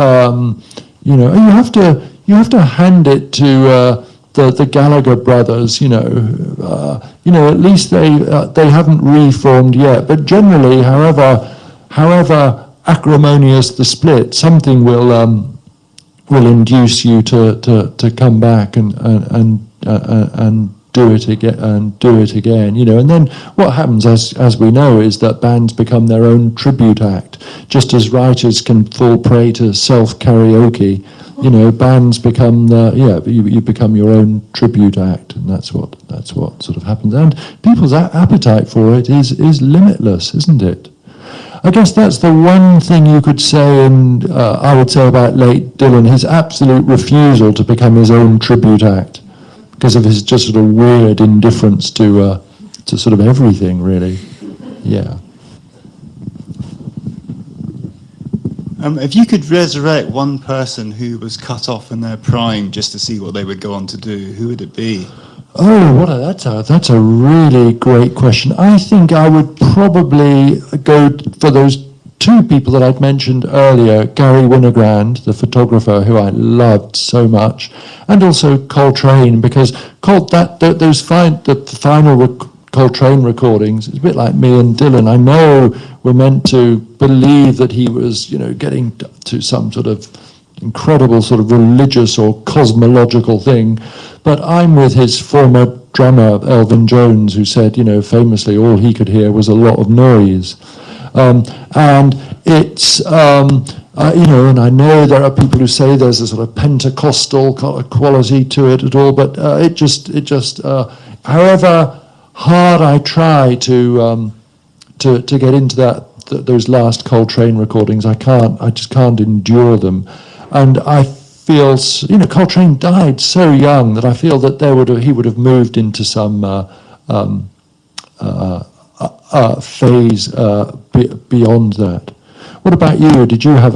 you have to hand it to the Gallagher Brothers. At least they haven't reformed yet. But generally, however acrimonious the split, something will induce you to come back and do it again and do it again, you know. And then what happens, as we know, is that bands become their own tribute act. Just as writers can fall prey to self-karaoke, you know, bands become you become your own tribute act, and that's what sort of happens. And people's appetite for it is limitless, isn't it? I guess that's the one thing you could say, and I would say about late Dylan, his absolute refusal to become his own tribute act, because of his just sort of weird indifference to sort of everything, really. Yeah. If you could resurrect one person who was cut off in their prime just to see what they would go on to do, who would it be? Oh, that's a really great question. I think I would probably go for those two people that I'd mentioned earlier, Gary Winogrand, the photographer, who I loved so much, and also Coltrane, because the final Coltrane recordings, it's a bit like me and Dylan. I know we're meant to believe that he was, you know, getting to some sort of incredible sort of religious or cosmological thing, but I'm with his former drummer, Elvin Jones, who said, you know, famously, all he could hear was a lot of noise. And it's, you know, and I know there are people who say there's a sort of Pentecostal quality to it at all, but it just, however hard I try to get into those last Coltrane recordings, I just can't endure them. And I feel, you know, Coltrane died so young that I feel that he would have moved into some phase beyond that. What about you? Did you have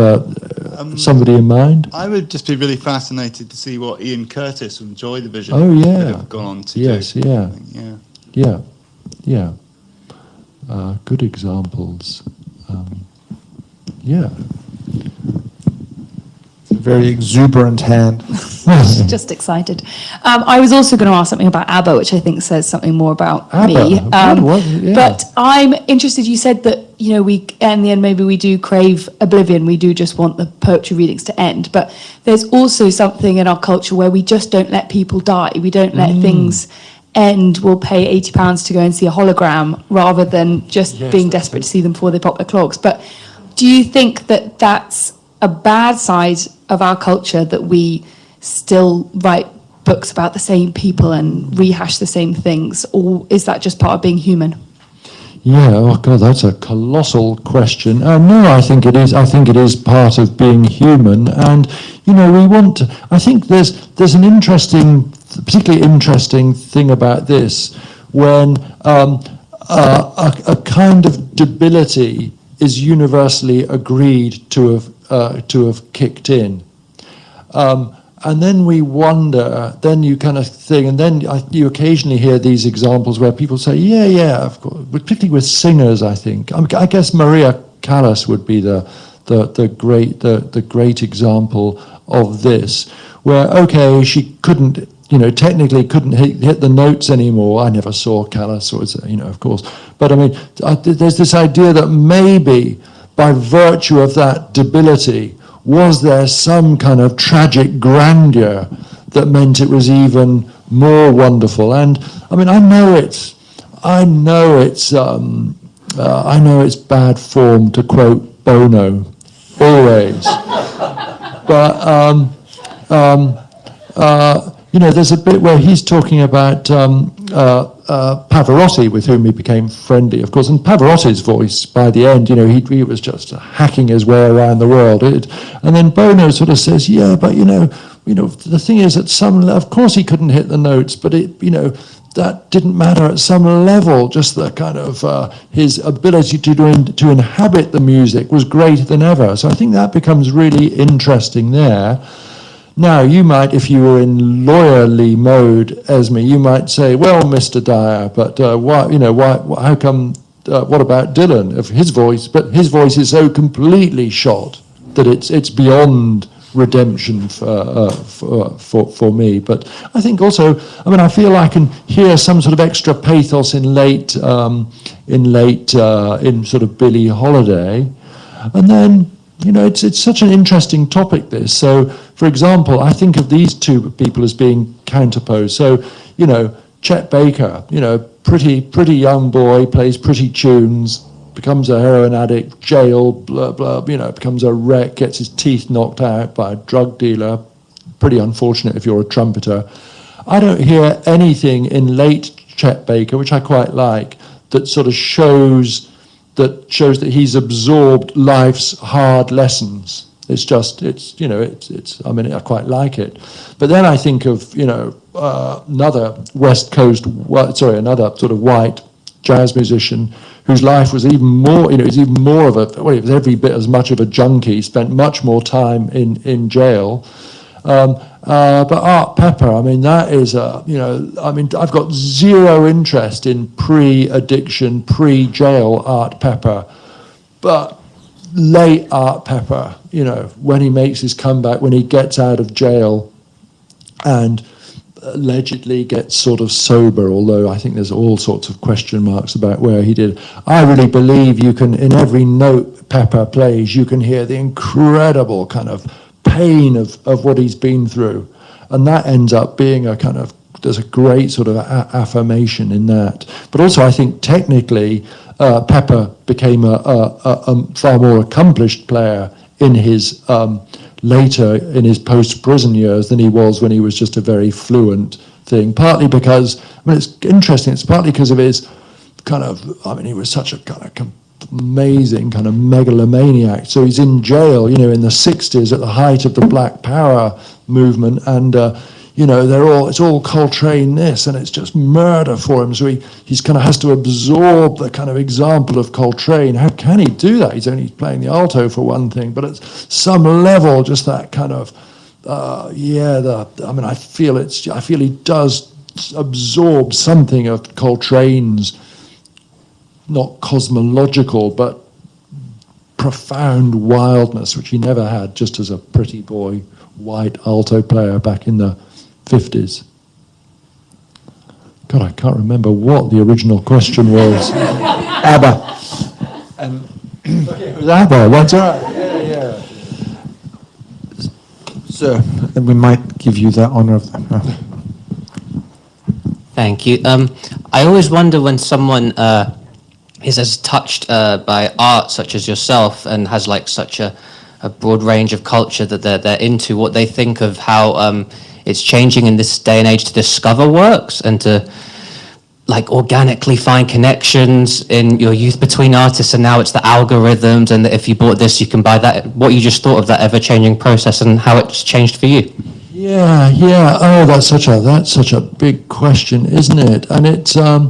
somebody in mind? I would just be really fascinated to see what Ian Curtis from Joy Division could have gone on to do. Yes, yeah. Good examples. Yeah. Very exuberant hand. Just excited. I was also going to ask something about ABBA, which I think says something more about me. But I'm interested, you said that, you know, we, in the end, maybe we do crave oblivion. We do just want the poetry readings to end. But there's also something in our culture where we just don't let people die. We don't let things end. We'll pay £80 to go and see a hologram rather than just being desperate to see them before they pop their clogs. But do you think that that's a bad side of our culture, that we still write books about the same people and rehash the same things, or is that just part of being human? Yeah, oh God, that's a colossal question. No, I think it is. I think it is part of being human, and you know, I think there's an interesting, particularly interesting thing about this when a kind of debility is universally agreed to have kicked in. And then we wonder, then you kind of think, and then you occasionally hear these examples where people say, yeah, of course, particularly with singers, I think. I guess Maria Callas would be the great example of this, where, okay, she couldn't, you know, technically couldn't hit the notes anymore. I never saw Callas, or, you know, of course. But I mean, there's this idea that maybe by virtue of that debility, was there some kind of tragic grandeur that meant it was even more wonderful? And I mean, I know it's bad form to quote Bono, always. But you know, there's a bit where he's talking about Pavarotti, with whom he became friendly, of course, and Pavarotti's voice by the end, you know, he was just hacking his way around the world. And then Bono sort of says, yeah, but you know, the thing is, at some level, of course he couldn't hit the notes, but you know, that didn't matter at some level. Just the kind of his ability to inhabit the music was greater than ever. So I think that becomes really interesting there. Now, you might, if you were in lawyerly mode, Esme, you might say, well, Mr. Dyer, but how come, what about Dylan? If his voice is so completely shot that it's beyond redemption for me. But I think also, I mean, I feel I can hear some sort of extra pathos in sort of Billie Holiday. And then, you know, it's such an interesting topic, this. So, for example, I think of these two people as being counterposed. So, you know, Chet Baker, pretty young boy, plays pretty tunes, becomes a heroin addict, jail, blah, blah, becomes a wreck, gets his teeth knocked out by a drug dealer. Pretty unfortunate if you're a trumpeter. I don't hear anything in late Chet Baker, which I quite like, that sort of shows that he's absorbed life's hard lessons. I quite like it. But then I think of, another another sort of white jazz musician whose life was even more, it was every bit as much of a junkie, spent much more time in jail. But Art Pepper, that is I've got zero interest in pre-addiction, pre-jail Art Pepper, but late Art Pepper, when he makes his comeback, when he gets out of jail and allegedly gets sort of sober, although I think there's all sorts of question marks about where he did. I really believe you can, in every note Pepper plays, you can hear the incredible kind of pain of what he's been through. And that ends up being there's a great sort of affirmation in that. But also I think technically Pepper became a far more accomplished player in his later, in his post-prison years than he was when he was just a very fluent thing. Partly because, it's interesting, it's partly because of his he was such a kind of amazing kind of megalomaniac. So he's in jail, in the 60s at the height of the Black Power movement, and it's all Coltrane this, and it's just murder for him. So he's kind of has to absorb the kind of example of Coltrane. How can he do that? He's only playing the alto for one thing, but at some level, just that kind of I feel he does absorb something of Coltrane's, not cosmological, but profound wildness, which he never had just as a pretty boy white alto player back in the 50s. God, I can't remember what the original question was. ABBA. It was ABBA, that's right. Yeah. Sir, and we might give you the honor of that. Thank you. I always wonder when someone is as touched by art such as yourself and has like such a broad range of culture that they're into, what they think of how it's changing in this day and age to discover works and to like organically find connections in your youth between artists, and now it's the algorithms and that if you bought this you can buy that. What you just thought of that ever-changing process and how it's changed for you? Yeah. Oh, that's such a big question, isn't it? And it's I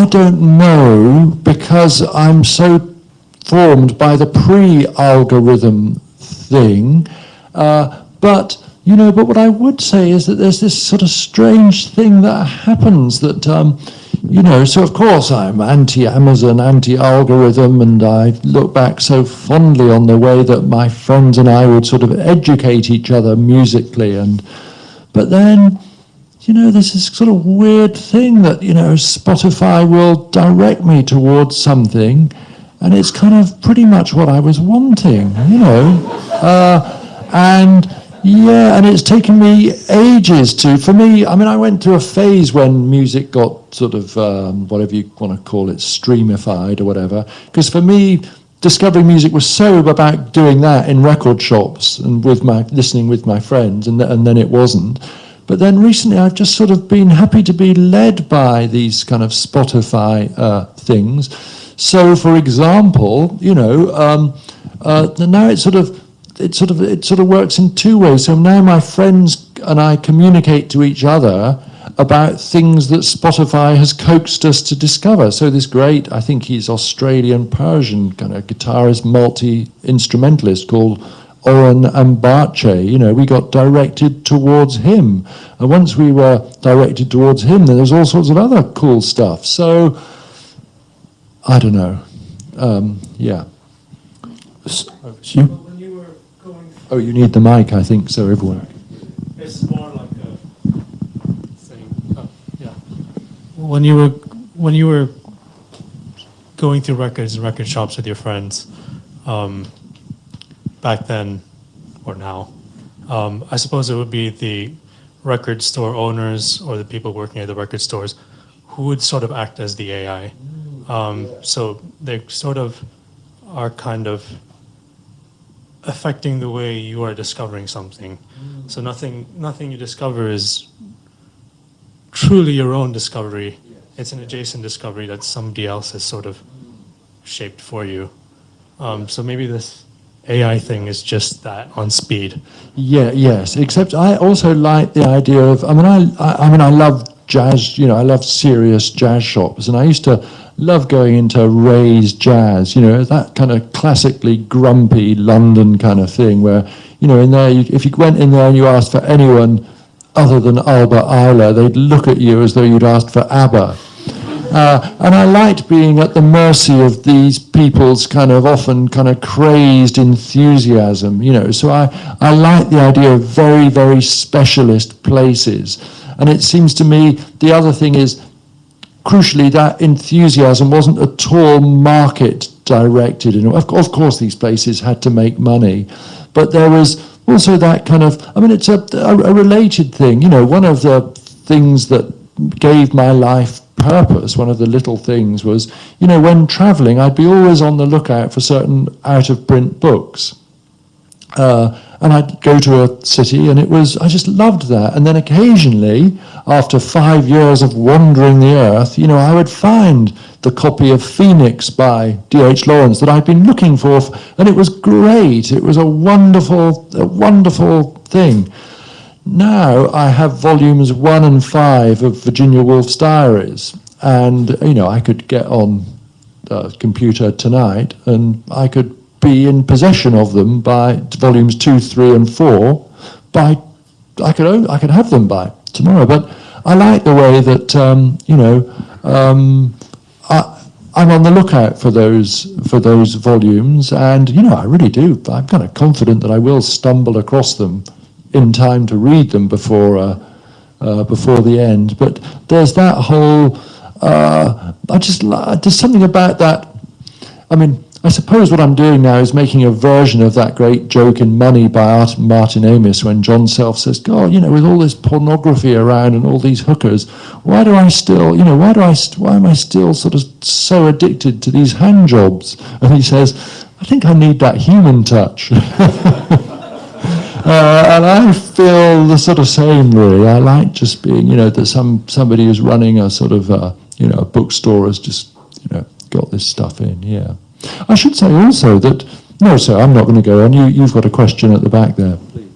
don't know, because I'm so formed by the pre-algorithm thing, but what I would say is that there's this sort of strange thing that happens that, so of course I'm anti-Amazon, anti-algorithm, and I look back so fondly on the way that my friends and I would sort of educate each other musically, but then, there's this sort of weird thing that, Spotify will direct me towards something, and it's kind of pretty much what I was wanting, and it's taken me ages for me, I went through a phase when music got sort of, whatever you want to call it, streamified or whatever, because for me, discovering music was so about doing that in record shops and listening with my friends, and then it wasn't. But then recently I've just sort of been happy to be led by these kind of Spotify things. So, for example, now it sort of works in two ways. So now my friends and I communicate to each other about things that Spotify has coaxed us to discover. So this great, I think he's Australian Persian kind of guitarist, multi-instrumentalist called Oren Ambache, we got directed towards him. And once we were directed towards him, then there's all sorts of other cool stuff. So, I don't know. Yeah. When you were going... Oh, you need the mic, I think, so everyone... It's more like a thing. Yeah. When you were going through records and record shops with your friends, back then or now, I suppose it would be the record store owners or the people working at the record stores who would sort of act as the AI. So they sort of are kind of affecting the way you are discovering something. So nothing you discover is truly your own discovery. It's an adjacent discovery that somebody else has sort of shaped for you. So maybe this AI thing is just that on speed. Yeah, yes. Except I also like the idea of. I mean, I love jazz. I love serious jazz shops, and I used to love going into Rhys jazz. That kind of classically grumpy London kind of thing, where in there, if you went in there and you asked for anyone other than Albert Eiler, they'd look at you as though you'd asked for ABBA. And I liked being at the mercy of these people's often crazed enthusiasm, So I like the idea of very, very specialist places. And it seems to me the other thing is, crucially, that enthusiasm wasn't at all market directed. Of course, these places had to make money, but there was also that it's a related thing. One of the things that gave my life purpose, one of the little things was, when traveling, I'd be always on the lookout for certain out-of-print books. And I'd go to a city, and I just loved that. And then occasionally, after 5 years of wandering the earth, I would find the copy of Phoenix by D.H. Lawrence that I'd been looking for, and it was great. It was a wonderful thing. Now I have volumes 1 and 5 of Virginia Woolf's diaries, and I could get on the computer tonight and I could be in possession of them by volumes 2, 3, and 4. I could have them by tomorrow. But I like the way that I'm on the lookout for those volumes, and I really do. I'm kind of confident that I will stumble across them in time to read them before the end. But there's that whole. There's something about that. I mean, I suppose what I'm doing now is making a version of that great joke in Money by Martin Amis, when John Self says, "God, with all this pornography around and all these hookers, why am I still sort of so addicted to these hand jobs?" And he says, "I think I need that human touch." And I feel the sort of same, really. I like just being, that somebody who's running a sort of, a bookstore has just, got this stuff in. Yeah. I should say also that, no, sir, I'm not going to go on. You've got a question at the back there. Please.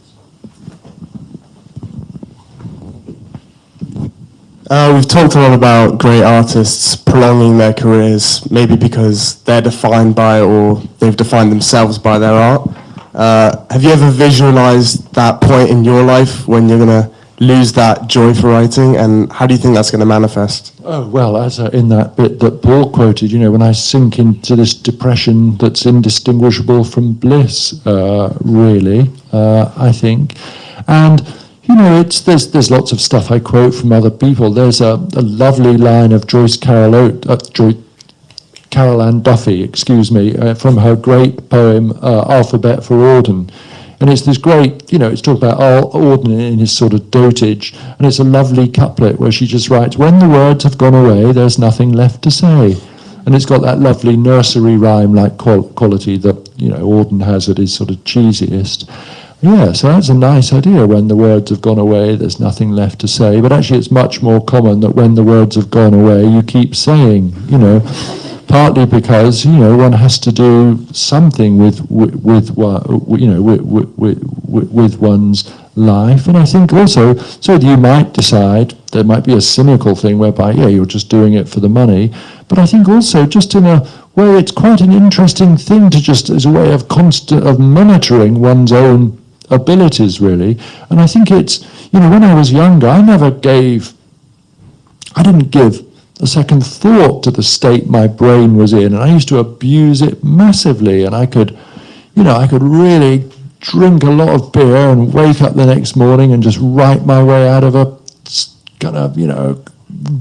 We've talked a lot about great artists prolonging their careers, maybe because they're defined by, or they've defined themselves by their art. Have you ever visualized that point in your life when you're going to lose that joy for writing, and how do you think that's going to manifest? Oh, well, as in that bit that Paul quoted, when I sink into this depression that's indistinguishable from bliss, really, I think. And, there's lots of stuff I quote from other people. There's a lovely line of Carol Ann Duffy, from her great poem, Alphabet for Auden. And it's this great, it's talked about Auden in his sort of dotage, and it's a lovely couplet where she just writes, "When the words have gone away, there's nothing left to say." And it's got that lovely nursery rhyme-like quality that, Auden has at his sort of cheesiest. Yeah, so that's a nice idea. When the words have gone away, there's nothing left to say. But actually, it's much more common that when the words have gone away, you keep saying, partly because one has to do something with one's life, and I think also so you might decide there might be a cynical thing whereby you're just doing it for the money, but I think also just in a way it's quite an interesting thing to just as a way of monitoring one's own abilities, really. And I think it's when I was younger, I didn't give a second thought to the state my brain was in, and I used to abuse it massively. And I could really drink a lot of beer and wake up the next morning and just write my way out of a kind of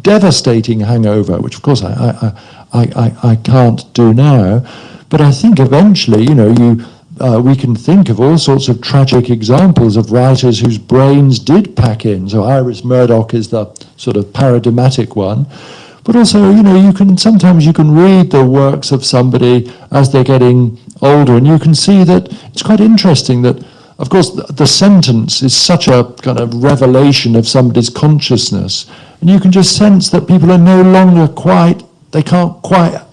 devastating hangover, which of course I can't do now. But I think eventually we can think of all sorts of tragic examples of writers whose brains did pack in. So Iris Murdoch is the sort of paradigmatic one. But also, sometimes you can read the works of somebody as they're getting older, and you can see that it's quite interesting that, of course, the sentence is such a kind of revelation of somebody's consciousness, and you can just sense that people are no longer they can't quite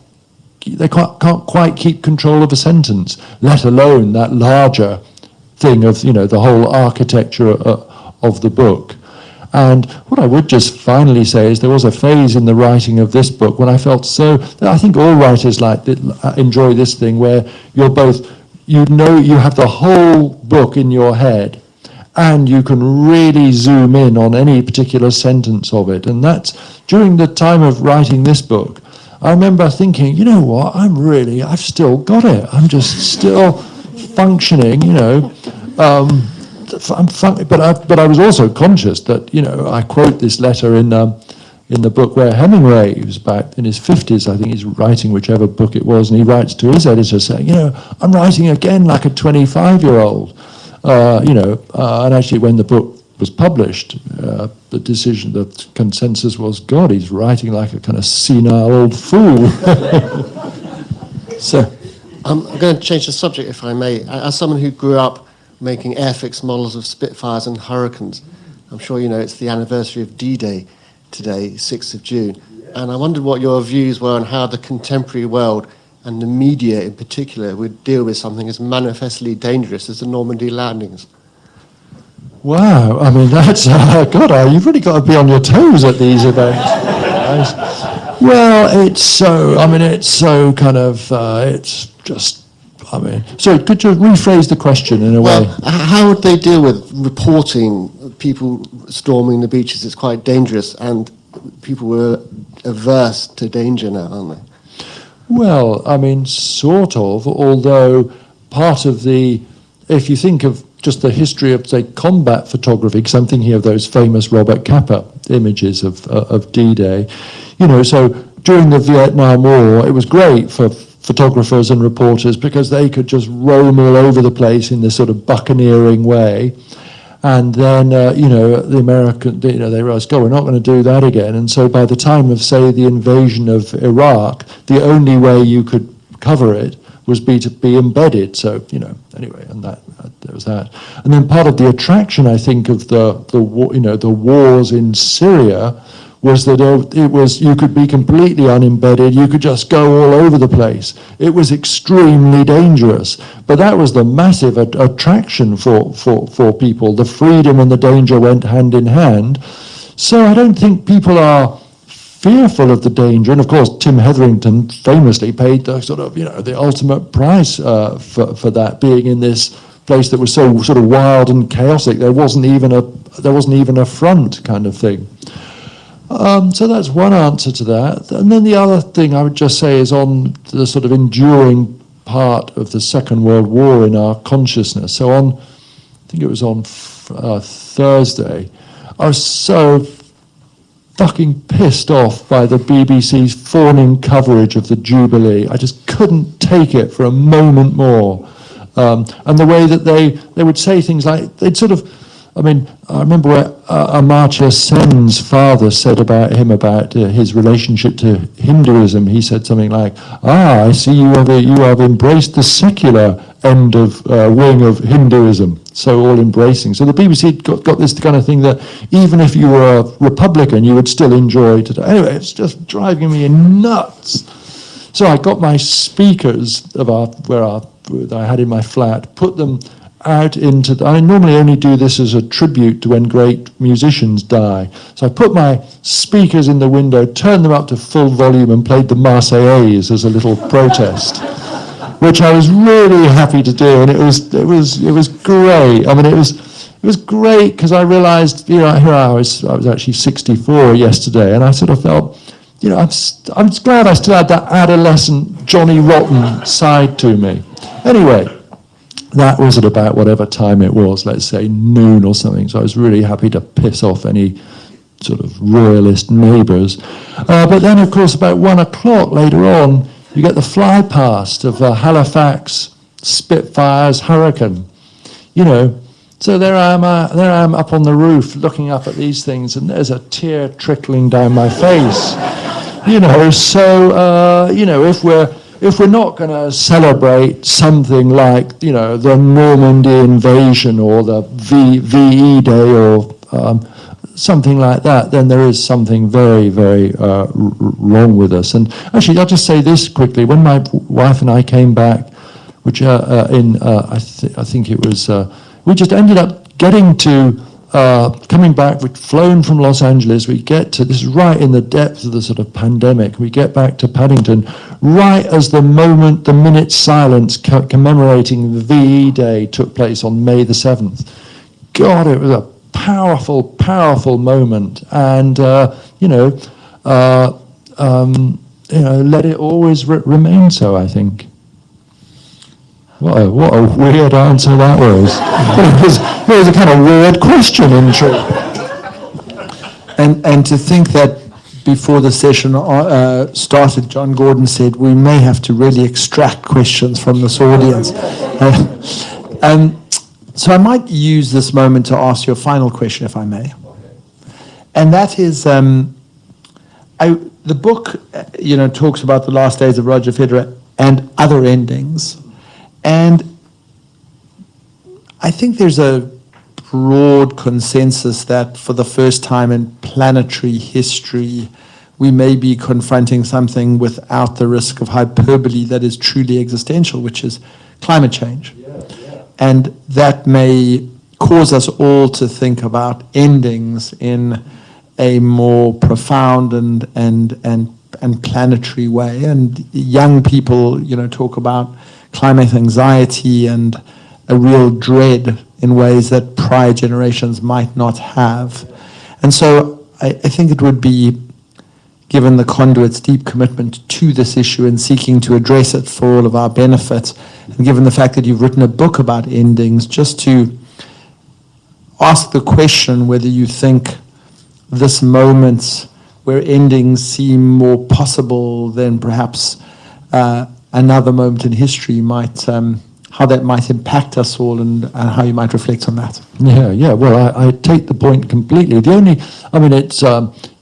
keep control of a sentence, let alone that larger thing of, the whole architecture of the book. And what I would just finally say is there was a phase in the writing of this book when I felt I think all writers enjoy this thing where you're both, you have the whole book in your head and you can really zoom in on any particular sentence of it. And that's, during the time of writing this book, I remember thinking, you know what, I've still got it. I'm just still functioning, but I was also conscious that, I quote this letter in the book where Hemingway, he was about in his 50s, I think he's writing whichever book it was, and he writes to his editor saying, I'm writing again like a 25-year-old, and actually when the book was published, the consensus was, God, he's writing like a kind of senile old fool. So, I'm going to change the subject, if I may. As someone who grew up making airfix models of Spitfires and Hurricanes, I'm sure you know it's the anniversary of D-Day today, 6th of June. And I wondered what your views were on how the contemporary world and the media in particular would deal with something as manifestly dangerous as the Normandy landings. Wow, that's, God, you've really got to be on your toes at these events. Well, it's so kind of, it's just, so could you rephrase the question in a way? How would they deal with reporting people storming the beaches? It's quite dangerous, and people were averse to danger now, aren't they? Well, sort of, although part of if you think of just the history of, say, combat photography, because I'm thinking of those famous Robert Capa images of D-Day, so during the Vietnam War, it was great for photographers and reporters because they could just roam all over the place in this sort of buccaneering way. And then, the American, they realized, God, we're not going to do that again. And so by the time of, say, the invasion of Iraq, the only way you could cover it was to be embedded. So, anyway, and there was that. And then part of the attraction, I think, of the wars in Syria was that you could be completely unembedded, you could just go all over the place. It was extremely dangerous. But that was the massive attraction for people. The freedom and the danger went hand in hand. So I don't think people are fearful of the danger. And of course, Tim Hetherington famously paid the sort of, the ultimate price for that, being in this place that was so sort of wild and chaotic. There wasn't even a front kind of thing. So that's one answer to that. And then the other thing I would just say is on the sort of enduring part of the Second World War in our consciousness. So I think it was on Thursday, I was so fucking pissed off by the BBC's fawning coverage of the Jubilee. I just couldn't take it for a moment more. And the way that they would say things like, they'd sort of, I remember what Amartya Sen's father said about him, about his relationship to Hinduism. He said something like, I see you have embraced the secular end of wing of Hinduism, so all embracing. So the BBC got this kind of thing that even if you were a Republican, you would still enjoy today. Anyway, it's just driving me nuts. So I got my speakers that I had in my flat, put them out into, I normally only do this as a tribute to when great musicians die. So I put my speakers in the window, turned them up to full volume and played the Marseillaise as a little protest, which I was really happy to do, and it was great. It was great because I realized, here I was actually 64 yesterday, and I sort of felt, I'm glad I still had that adolescent Johnny Rotten side to me. Anyway, that was at about whatever time it was, let's say noon or something. So I was really happy to piss off any sort of royalist neighbours. But then, of course, about 1 o'clock later on, you get the fly past of Halifax Spitfires, Hurricane, you know. So there I am up on the roof looking up at these things, and there's a tear trickling down my face. You know, so you know, if we're not going to celebrate something like, you know, the Normandy invasion or the VE Day or something like that, then there is something very, very wrong with us. And actually, I'll just say this quickly. When my wife and I came back, which I think it was, we just ended up getting to, coming back, we'd flown from Los Angeles, we get to, this is right in the depth of the sort of pandemic, we get back to Paddington, right as the minute silence commemorating the VE Day took place on May the 7th. God, it was a powerful, powerful moment, and let it always remain so, I think. What a weird answer that was. It was a kind of weird question, in truth. And to think that before the session started, John Gordon said we may have to really extract questions from this audience. So I might use this moment to ask you a final question, if I may. And that is, the book, talks about the last days of Roger Federer and other endings. And I think there's a broad consensus that for the first time in planetary history, we may be confronting something without the risk of hyperbole that is truly existential, which is climate change. And that may cause us all to think about endings in a more profound and planetary way. And young people, talk about climate anxiety and a real dread in ways that prior generations might not have. And so I think it would be, given the Conduit's deep commitment to this issue and seeking to address it for all of our benefit, and given the fact that you've written a book about endings, just to ask the question whether you think this moment where endings seem more possible than perhaps another moment in history might, how that might impact us all, and how you might reflect on that. Yeah. Well, I take the point completely. The only,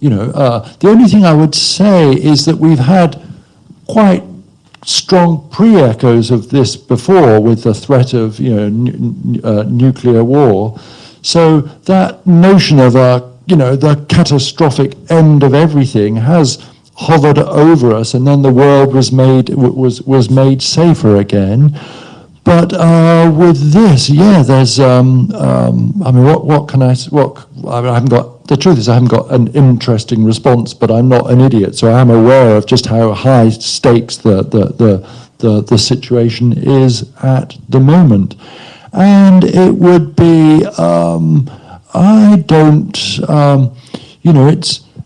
the only thing I would say is that we've had quite strong pre-echoes of this before with the threat of, nuclear war. So that notion of the catastrophic end of everything has hovered over us, and then the world was made safer again. But with this, there's what can I? I haven't got. The truth is, I haven't got an interesting response, but I'm not an idiot, so I am aware of just how high stakes the situation is at the moment, and it would be. I don't.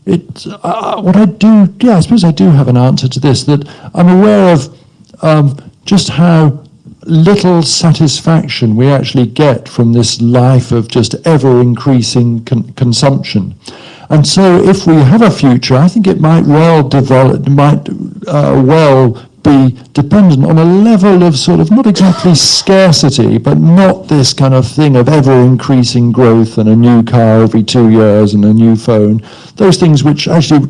It's what I do. Yeah, I suppose I do have an answer to this. That I'm aware of just how little satisfaction we actually get from this life of just ever-increasing consumption. And so if we have a future, I think it might well develop, well be dependent on a level of sort of not exactly scarcity, but not this kind of thing of ever-increasing growth and a new car every 2 years and a new phone. Those things which actually,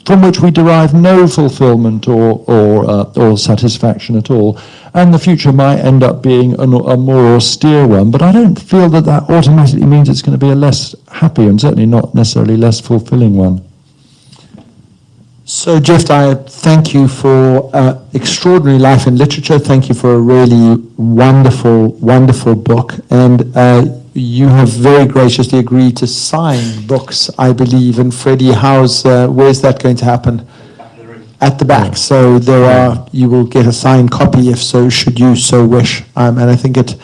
from which we derive no fulfillment or satisfaction at all. And the future might end up being a more austere one, but I don't feel that automatically means it's going to be a less happy and certainly not necessarily less fulfilling one. So, Geoff, I thank you for extraordinary life in literature. Thank you for a really wonderful, wonderful book. And you have very graciously agreed to sign books, I believe. And Freddie, where's that going to happen? At the back. So you will get a signed copy if so, should you so wish. And I think it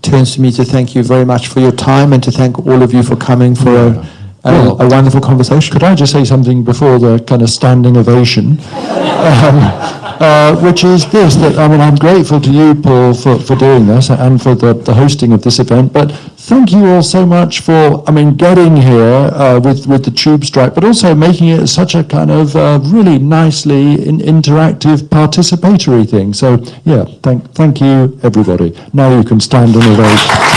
turns to me to thank you very much for your time and to thank all of you for coming for a wonderful conversation. Could I just say something before the kind of standing ovation? Which is this, that I'm grateful to you, Paul, for doing this and for the hosting of this event, but thank you all so much for, getting here with the tube strike, but also making it such a kind of really nicely interactive, participatory thing. So, yeah, thank you, everybody. Now you can stand and ovate.